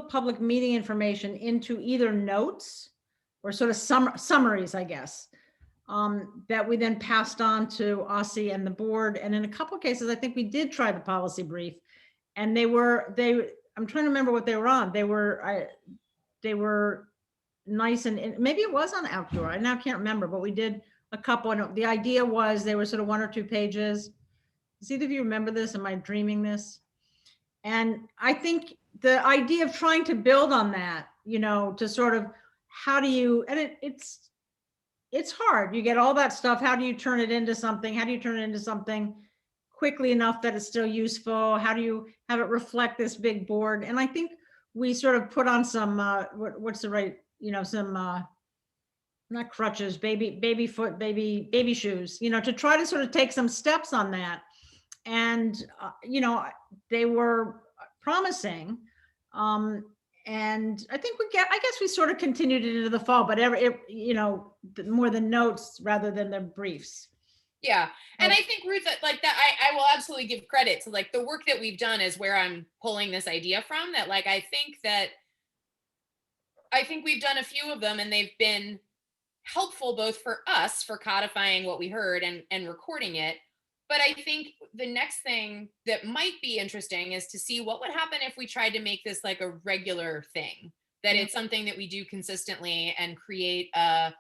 public meeting information into either notes or sort of summaries, I guess, that we then passed on to OSSI and the board. And in a couple of cases, I think we did try the policy brief, and I'm trying to remember what they were on. They were nice, and maybe it was on outdoor. I now can't remember, but we did a couple, and the idea was they were sort of 1 or 2 pages. Does either of you remember this? Am I dreaming this? And I think the idea of trying to build on that, you know, to sort of, how do you, and it's hard. You get all that stuff. How do you turn it into something? How do you turn it into something quickly enough that it's still useful? How do you have it reflect this big board? And I think we sort of put on some, what's the right, you know, some, not crutches, baby foot, baby shoes, you know, to try to sort of take some steps on that. And, you know, they were promising. And I think I guess we sort of continued it into the fall, but you know, more than notes rather than the briefs. Yeah. And I think, Ruth, that like that, I will absolutely give credit to like the work that we've done is where I'm pulling this idea from, that like, I think we've done a few of them and they've been helpful both for us for codifying what we heard and recording it. But I think the next thing that might be interesting is to see what would happen if we tried to make this like a regular thing, that it's something that we do consistently and create a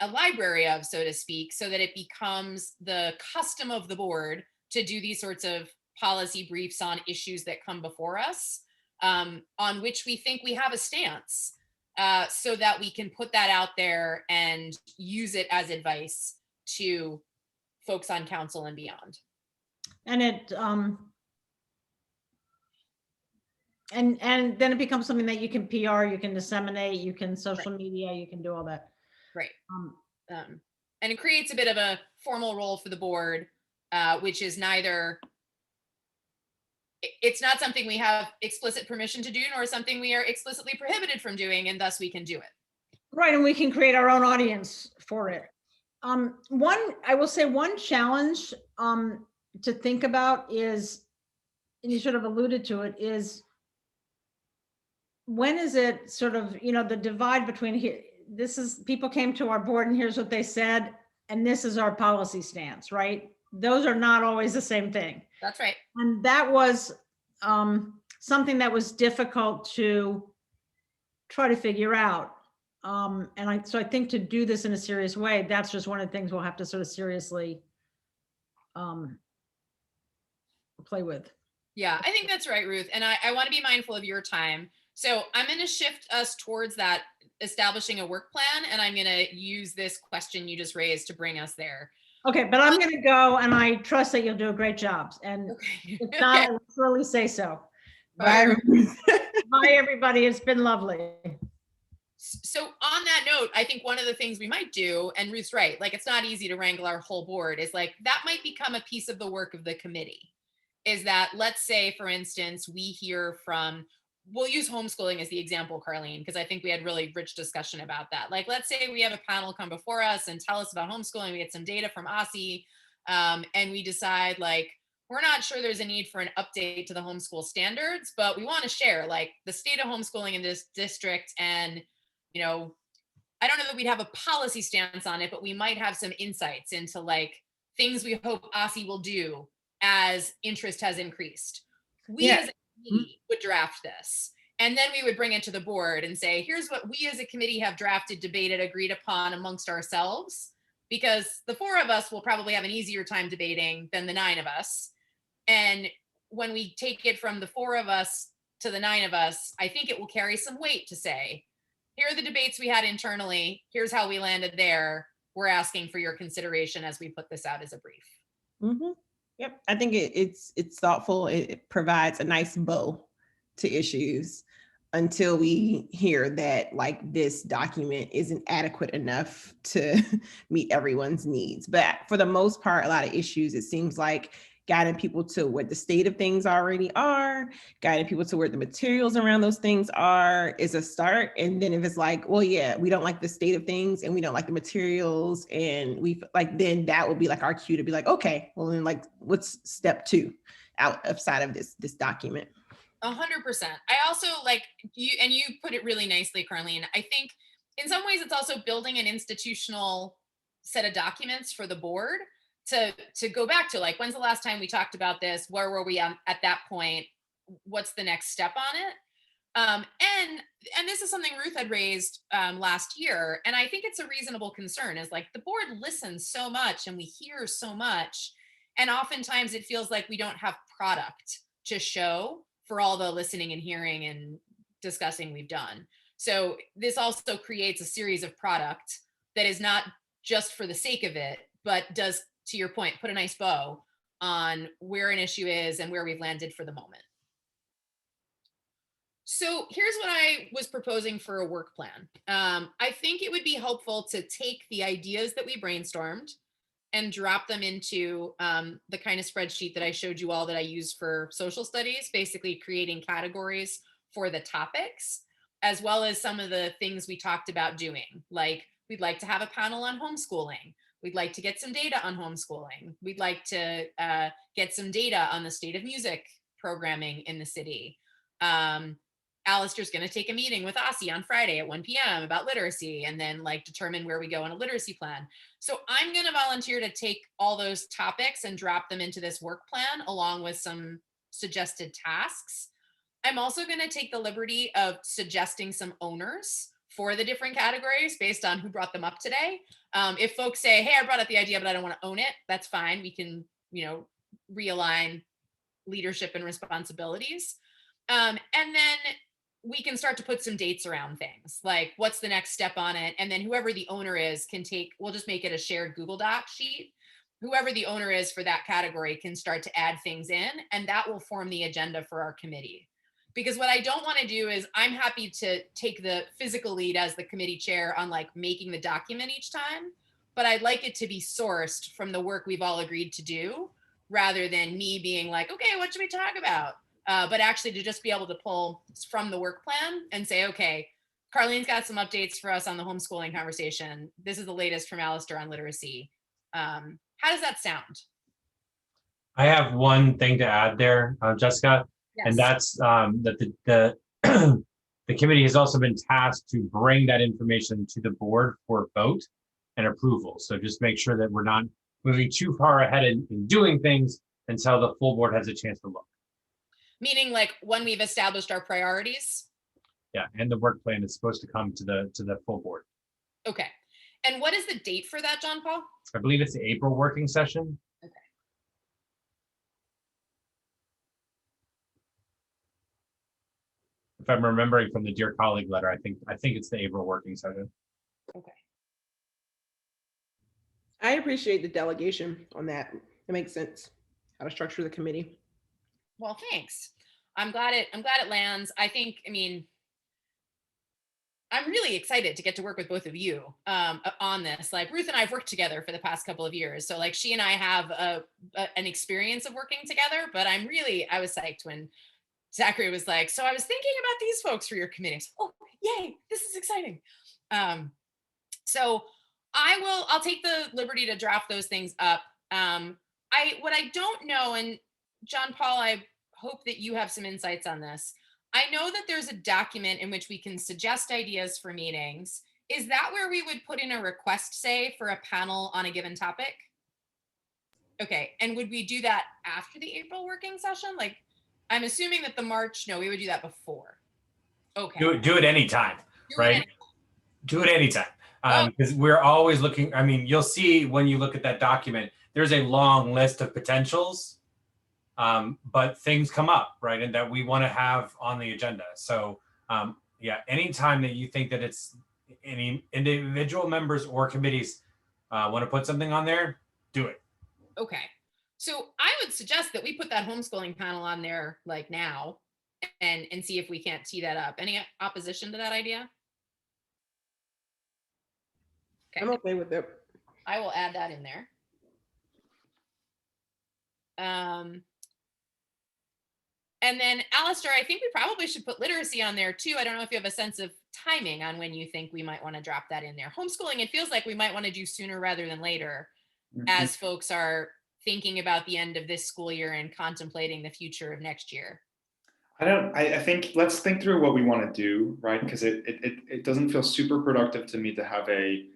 library of, so to speak, so that it becomes the custom of the board to do these sorts of policy briefs on issues that come before us, on which we think we have a stance, so that we can put that out there and use it as advice to folks on council and beyond. And it and then it becomes something that you can PR, you can disseminate, you can social media, you can do all that. Right. And it creates a bit of a formal role for the board, which is neither, it's not something we have explicit permission to do, nor something we are explicitly prohibited from doing, and thus we can do it. Right, and we can create our own audience for it. I will say one challenge to think about is, and you sort of alluded to it, is when is it sort of, you know, the divide between here, this is, people came to our board and here's what they said, and this is our policy stance, right? Those are not always the same thing. That's right. And that was something that was difficult to try to figure out. So I think to do this in a serious way, that's just one of the things we'll have to sort of seriously play with. Yeah, I think that's right, Ruth. And I want to be mindful of your time. So I'm going to shift us towards that establishing a work plan. And I'm going to use this question you just raised to bring us there. Okay, but I'm gonna go and I trust that you'll do a great job. And Okay. if not, I will surely say so. Bye. Bye, everybody. It's been lovely. So on that note, I think one of the things we might do, and Ruth's right, like it's not easy to wrangle our whole board, is like that might become a piece of the work of the committee. Is that, let's say, for instance, we hear from, we'll use homeschooling as the example, Carlene, because I think we had really rich discussion about that. Like, let's say we have a panel come before us and tell us about homeschooling. We get some data from OSSI, and we decide like, we're not sure there's a need for an update to the homeschool standards, but we want to share like the state of homeschooling in this district. And, you know, I don't know that we'd have a policy stance on it, but we might have some insights into like things we hope OSSI will do as interest has increased. We as a committee would draft this, and then we would bring it to the board and say, here's what we as a committee have drafted, debated, agreed upon amongst ourselves, because the 4 of us will probably have an easier time debating than the 9 of us. And when we take it from the 4 of us to the 9 of us, I think it will carry some weight to say, here are the debates we had internally. Here's how we landed there. We're asking for your consideration as we put this out as a brief. Mm-hmm. Yep, I think it's thoughtful. It provides a nice bow to issues until we hear that like this document isn't adequate enough to meet everyone's needs. But for the most part, a lot of issues, it seems like guiding people to what the state of things already are, guiding people to where the materials around those things are is a start. And then if it's like, well, yeah, we don't like the state of things and we don't like the materials, and we like, then that would be like our cue to be like, okay, well then like, what's step 2 outside of this document? 100%. I also like you, and you put it really nicely, Carlene. I think in some ways it's also building an institutional set of documents for the board to go back to, like, when's the last time we talked about this? Where were we at that point? What's the next step on it? And this is something Ruth had raised last year, and I think it's a reasonable concern, is like the board listens so much and we hear so much, and oftentimes it feels like we don't have product to show for all the listening and hearing and discussing we've done. So this also creates a series of product that is not just for the sake of it, but does, to your point, put a nice bow on where an issue is and where we've landed for the moment. So here's what I was proposing for a work plan. I think it would be helpful to take the ideas that we brainstormed and drop them into the kind of spreadsheet that I showed you all that I use for social studies, basically creating categories for the topics, as well as some of the things we talked about doing. Like, we'd like to have a panel on homeschooling. We'd like to get some data on homeschooling. We'd like to get some data on the state of music programming in the city. Allister's going to take a meeting with OSSI on Friday at 1 p.m. about literacy, and then like determine where we go on a literacy plan. So I'm going to volunteer to take all those topics and drop them into this work plan along with some suggested tasks. I'm also going to take the liberty of suggesting some owners for the different categories based on who brought them up today. If folks say, hey, I brought up the idea, but I don't want to own it, that's fine. We can, realign leadership and responsibilities. And then we can start to put some dates around things, like what's the next step on it. And then whoever the owner is we'll just make it a shared Google Doc sheet. Whoever the owner is for that category can start to add things in, and that will form the agenda for our committee. Because what I don't want to do is, I'm happy to take the physical lead as the committee chair on like making the document each time, but I'd like it to be sourced from the work we've all agreed to do, rather than me being like, okay, what should we talk about? But actually to just be able to pull from the work plan and say, okay, Carlene's got some updates for us on the homeschooling conversation. This is the latest from Allister on literacy. How does that sound? I have one thing to add there, Jessica, Yes. and that's that the the committee has also been tasked to bring that information to the board for vote and approval. So just make sure that we're not moving too far ahead in doing things until the full board has a chance to look. Meaning like when we've established our priorities? Yeah, and the work plan is supposed to come to the full board. Okay. And what is the date for that, John Paul? I believe it's the April working session. Okay. If I'm remembering from the dear colleague letter, I think it's the April working session. Okay. I appreciate the delegation on that. It makes sense how to structure the committee. Well, thanks. I'm glad it lands. I think, I mean, I'm really excited to get to work with both of you on this. Like Ruth and I have worked together for the past couple of years. So like she and I have an experience of working together, but I was psyched when Zachary was like, so I was thinking about these folks for your committee. Oh, yay, this is exciting. So I'll take the liberty to draft those things up. What I don't know, and John Paul, I hope that you have some insights on this. I know that there's a document in which we can suggest ideas for meetings. Is that where we would put in a request, say, for a panel on a given topic? Okay, and would we do that after the April working session? Like, I'm assuming that no, we would do that before. Okay. Do it anytime, right? Do it anytime. Because we're always looking, I mean, you'll see when you look at that document, there's a long list of potentials, but things come up, right? And that we want to have on the agenda. So yeah, anytime that you think that it's any individual members or committees want to put something on there, do it. Okay. So I would suggest that we put that homeschooling panel on there like now and see if we can't tee that up. Any opposition to that idea? Okay. I'm okay with it. I will add that in there. And then Allister, I think we probably should put literacy on there too. I don't know if you have a sense of timing on when you think we might want to drop that in there. Homeschooling, it feels like we might want to do sooner rather than later as folks are thinking about the end of this school year and contemplating the future of next year. I think let's think through what we want to do, right? Because it doesn't feel super productive to me to have it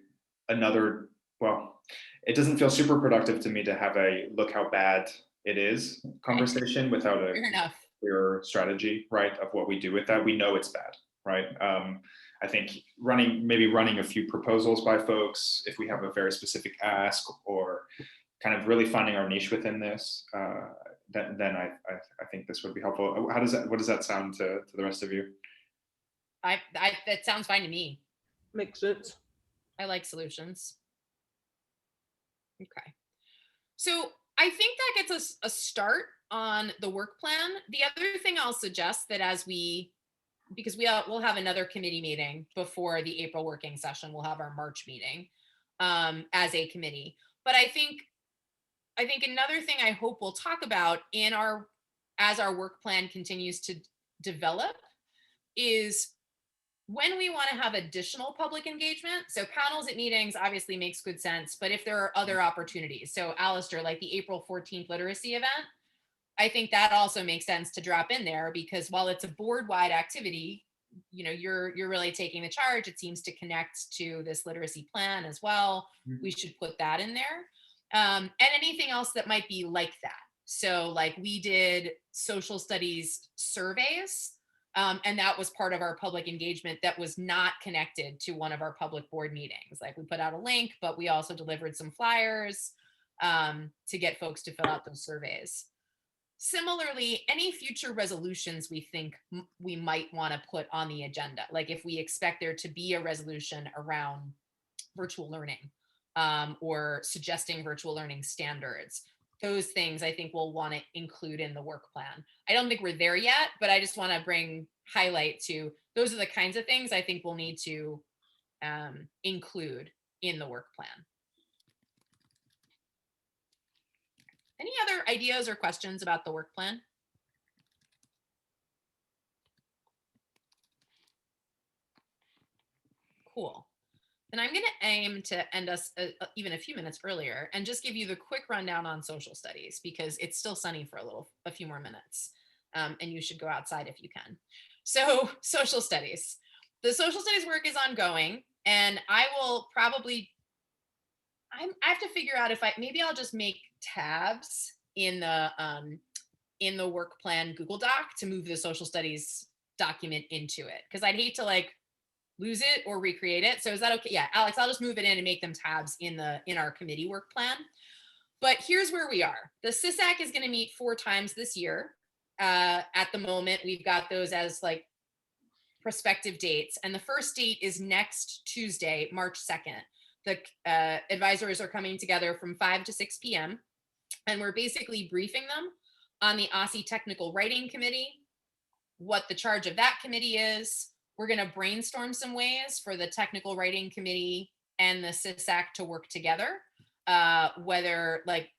doesn't feel super productive to me to have a look how bad it is conversation without a clear strategy, right, of what we do with that. We know it's bad, right? I think maybe running a few proposals by folks if we have a very specific ask, or kind of really finding our niche within this, then I think this would be helpful. What does that sound to the rest of you? That sounds fine to me. Makes sense. I like solutions. Okay. So I think that gets us a start on the work plan. The other thing I'll suggest that because we'll have another committee meeting before the April working session, we'll have our March meeting as a committee. But I think another thing I hope we'll talk about as our work plan continues to develop is when we want to have additional public engagement. So panels at meetings obviously makes good sense, but if there are other opportunities, so Allister, like the April 14th literacy event, I think that also makes sense to drop in there, because while it's a board-wide activity, you're really taking the charge. It seems to connect to this literacy plan as well. We should put that in there. And anything else that might be like that. So like we did social studies surveys, and that was part of our public engagement that was not connected to one of our public board meetings. Like we put out a link, but we also delivered some flyers to get folks to fill out those surveys. Similarly, any future resolutions we think we might want to put on the agenda, like if we expect there to be a resolution around virtual learning or suggesting virtual learning standards, those things I think we'll want to include in the work plan. I don't think we're there yet, but I just want to highlight to those are the kinds of things I think we'll need to include in the work plan. Any other ideas or questions about the work plan? Cool. And I'm going to aim to end us even a few minutes earlier and just give you the quick rundown on social studies, because it's still sunny for a few more minutes, and you should go outside if you can. So social studies. The social studies work is ongoing, and I will probably, I have to figure out if maybe I'll just make tabs in the work plan Google Doc to move the social studies document into it, because I'd hate to lose it or recreate it. So is that okay? Yeah, Alex, I'll just move it in and make them tabs in our committee work plan. But here's where we are. The SISAC is going to meet 4 times this year. At the moment, we've got those as prospective dates. And the first date is next Tuesday, March 2nd. the advisors are coming together from 5 to 6 p.m. and we're basically briefing them on the OSCE Technical Writing Committee, what the charge of that committee is. We're going to brainstorm some ways for the Technical Writing Committee and the SISAC to work together, whether like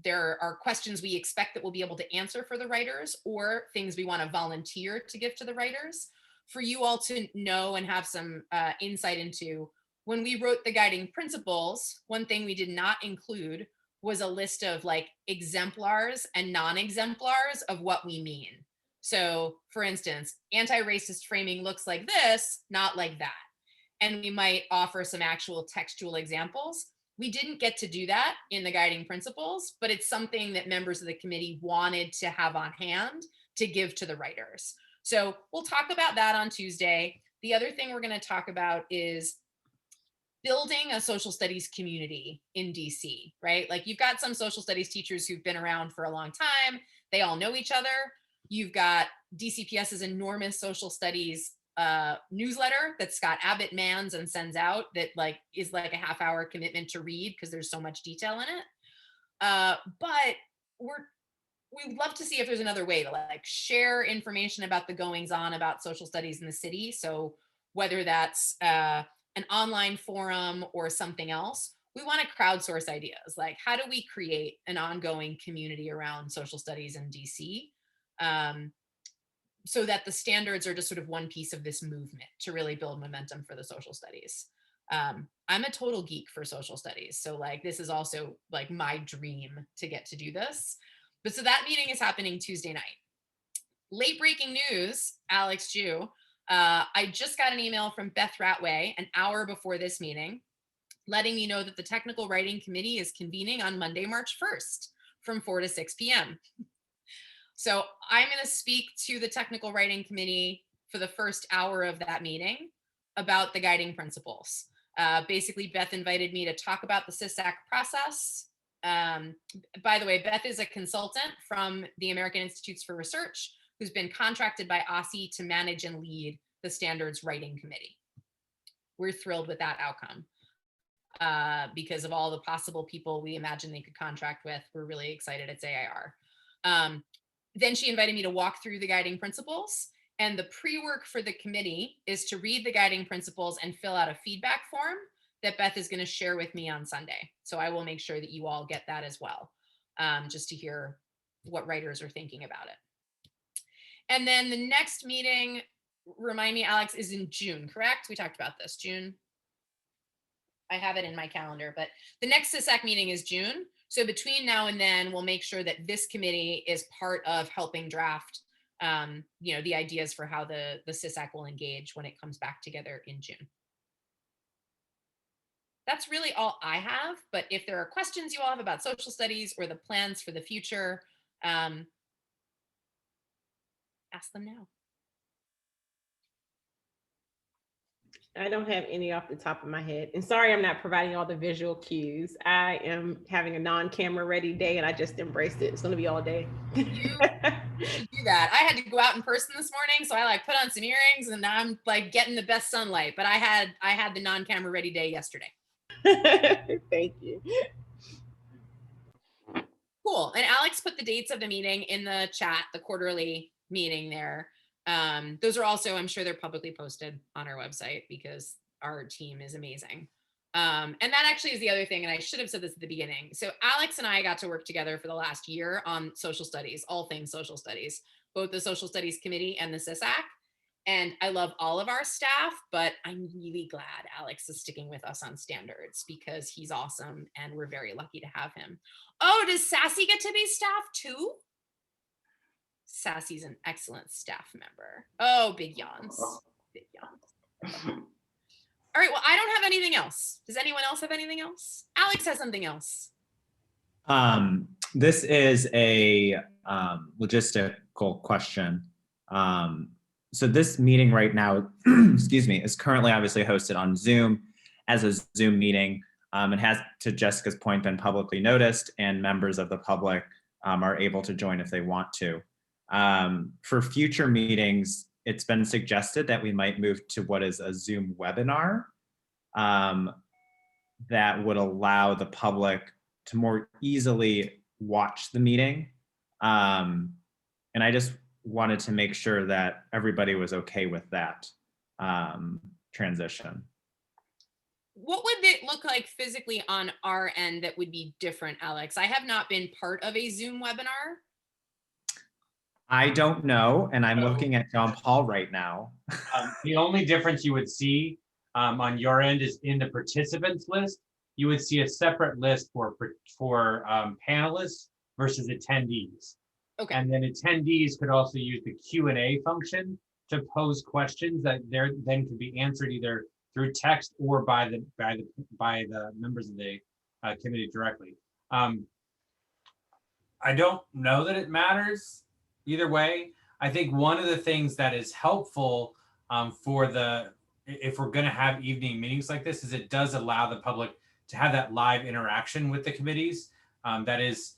there are questions we expect that we'll be able to answer for the writers or things we want to volunteer to give to the writers. For you all to know and have some insight into, when we wrote the guiding principles, one thing we did not include was a list of like exemplars and non-exemplars of what we mean. So for instance, anti-racist framing looks like this, not like that. And we might offer some actual textual examples. We didn't get to do that in the guiding principles, but it's something that members of the committee wanted to have on hand to give to the writers. So we'll talk about that on Tuesday. The other thing we're going to talk about is building a social studies community in DC, right? Like you've got some social studies teachers who've been around for a long time. They all know each other. You've got DCPS's enormous social studies newsletter that Scott Abbott mans and sends out that like is like a half-hour commitment to read because there's so much detail in it. But we'd love to see if there's another way to like share information about the goings on about social studies in the city. So whether that's an online forum or something else, we want to crowdsource ideas. Like how do we create an ongoing community around social studies in DC? So that the standards are just sort of one piece of this movement to really build momentum for the social studies. I'm a total geek for social studies. So like, this is also like my dream to get to do this. But so that meeting is happening Tuesday night. Late breaking news, Alex Jew, I just got an email from Beth Ratway an hour before this meeting, letting me know that the Technical Writing Committee is convening on Monday, March 1st from 4 to 6 p.m. So I'm going to speak to the Technical Writing Committee for the first hour of that meeting about the guiding principles. Basically, Beth invited me to talk about the SISAC process. By the way, Beth is a consultant from the American Institutes for Research who's been contracted by OSCE to manage and lead the Standards Writing Committee. We're thrilled with that outcome because of all the possible people we imagine they could contract with. We're really excited at AIR. Then she invited me to walk through the guiding principles, and the pre-work for the committee is to read the guiding principles and fill out a feedback form that Beth is going to share with me on Sunday. So I will make sure that you all get that as well, just to hear what writers are thinking about it. And then the next meeting, remind me, Alex, is in June, correct? We talked about this, June. I have it in my calendar, but the next SISAC meeting is June. So between now and then, we'll make sure that this committee is part of helping draft, the ideas for how the SISAC will engage when it comes back together in June. That's really all I have, but if there are questions you all have about social studies or the plans for the future, ask them now. I don't have any off the top of my head. And sorry, I'm not providing all the visual cues. I am having a non-camera ready day and I just embraced it. It's going to be all day. You should do that. I had to go out in person this morning, so I like put on some earrings and I'm like getting the best sunlight, but I had the non-camera ready day yesterday. Thank you. Cool. And Alex put the dates of the meeting in the chat, the quarterly meeting there. Those are also, I'm sure they're publicly posted on our website because our team is amazing. And that actually is the other thing, and I should have said this at the beginning. So Alex and I got to work together for the last year on social studies, all things social studies, both the Social Studies Committee and the SISAC. And I love all of our staff, but I'm really glad Alex is sticking with us on standards because he's awesome and we're very lucky to have him. Oh, does Sassy get to be staff too? Sassy's an excellent staff member. Oh, big yawns. Big yawns. All right, well, I don't have anything else. Does anyone else have anything else? Alex has something else. This is a logistical question. So this meeting right now, excuse me, is currently obviously hosted on Zoom as a Zoom meeting. It has, to Jessica's point, been publicly noticed, and members of the public are able to join if they want to. For future meetings, it's been suggested that we might move to what is a Zoom webinar. that would allow the public to more easily watch the meeting. And I just wanted to make sure that everybody was okay with that transition. What would it look like physically on our end that would be different, Alex? I have not been part of a Zoom webinar. I don't know, and I'm So- looking at John Paul right now. The only difference you would see on your end is in the participants list, you would see a separate list for panelists versus attendees. Okay. And then attendees could also use the Q&A function to pose questions that then could be answered either through text or by the members of the committee directly. I don't know that it matters either way. I think one of the things that is helpful if we're going to have evening meetings like this is it does allow the public to have that live interaction with the committees. That is,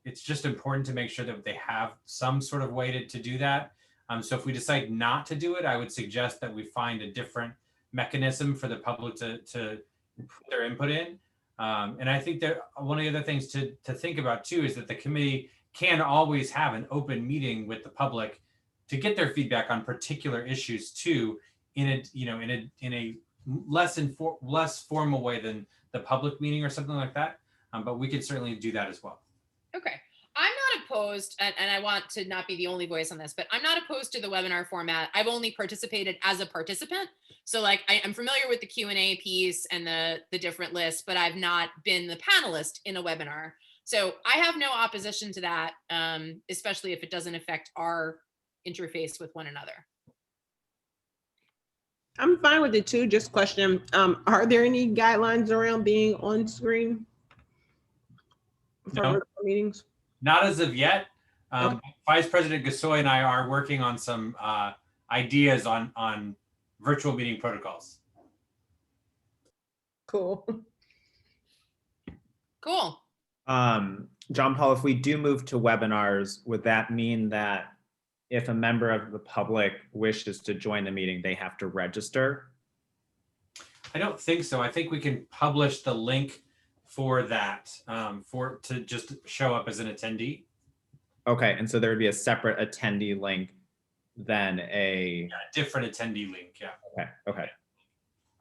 it's just important to make sure that they have some sort of way to do that. So if we decide not to do it, I would suggest that we find a different mechanism for the public to put their input in. And I think that one of the other things to think about too is that the committee can always have an open meeting with the public to get their feedback on particular issues too, in a less formal way than the public meeting or something like that. But we could certainly do that as well. Okay. I'm not opposed, and I want to not be the only voice on this, but I'm not opposed to the webinar format. I've only participated as a participant. So like I'm familiar with the Q&A piece and the different lists, but I've not been the panelist in a webinar. So I have no opposition to that, especially if it doesn't affect our interface with one another. I'm fine with it too. Just question, are there any guidelines around being on screen for No. virtual meetings? Not as of yet. Okay. Vice President Gasoy and I are working on some ideas on virtual meeting protocols. Cool. Cool. John Paul, if we do move to webinars, would that mean that if a member of the public wishes to join the meeting, they have to register? I don't think so. I think we can publish the link for that to just show up as an attendee. Okay, and so there would be a separate attendee link than a Different attendee link. Yeah. Okay.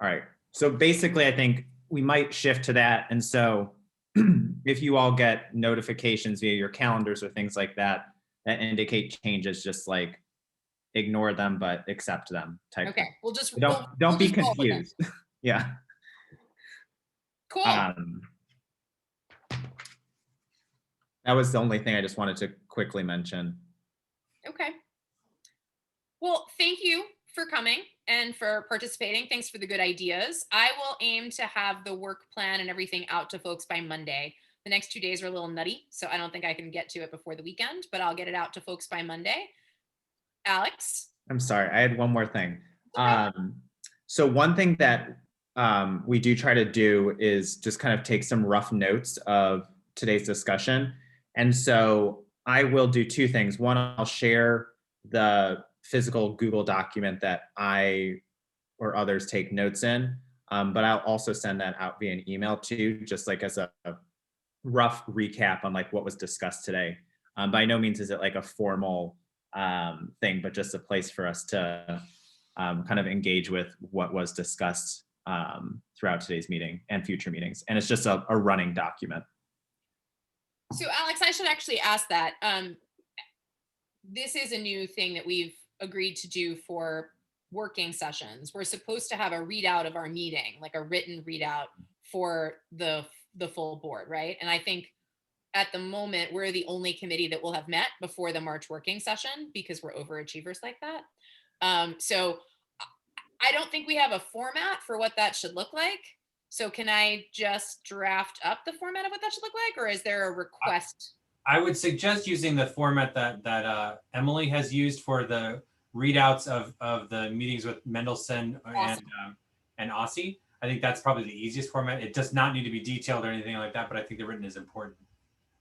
All right. So basically, I think we might shift to that. And so if you all get notifications via your calendars or things like that, that indicate changes, just like ignore them, but accept them type. Okay. We'll just Don't we'll be just roll with it. confused. Yeah. Cool. That was the only thing I just wanted to quickly mention. Okay. Well, thank you for coming and for participating. Thanks for the good ideas. I will aim to have the work plan and everything out to folks by Monday. The next 2 days are a little nutty, so I don't think I can get to it before the weekend, but I'll get it out to folks by Monday. Alex? I'm sorry, I had one more thing. Okay. So one thing that we do try to do is just kind of take some rough notes of today's discussion. And so I will do two things. One, I'll share the physical Google document that I or others take notes in, but I'll also send that out via an email too, just like as a rough recap on like what was discussed today. By no means is it like a formal thing, but just a place for us to kind of engage with what was discussed throughout today's meeting and future meetings. And it's just a running document. So Alex, I should actually ask that. This is a new thing that we've agreed to do for working sessions. We're supposed to have a readout of our meeting, like a written readout for the full board, right? And I think at the moment, we're the only committee that will have met before the March working session because we're overachievers like that. So I don't think we have a format for what that should look like. So can I just draft up the format of what that should look like, or is there a request? I would suggest using the format that Emily has used for the readouts of the meetings with Mendelsohn Awesome. and Aussie. I think that's probably the easiest format. It does not need to be detailed or anything like that, but I think the written is important.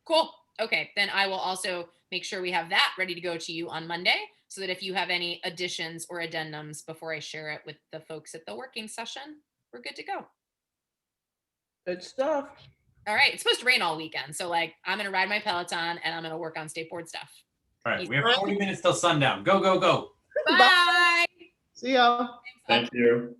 Cool. Okay, then I will also make sure we have that ready to go to you on Monday so that if you have any additions or addendums before I share it with the folks at the working session, we're good to go. Good stuff. All right. It's supposed to rain all weekend. So like I'm gonna ride my Peloton and I'm gonna work on skateboard stuff. All right, we have 40 minutes till sundown. Go, go, go. Bye. See y'all. Thanks, Thank you.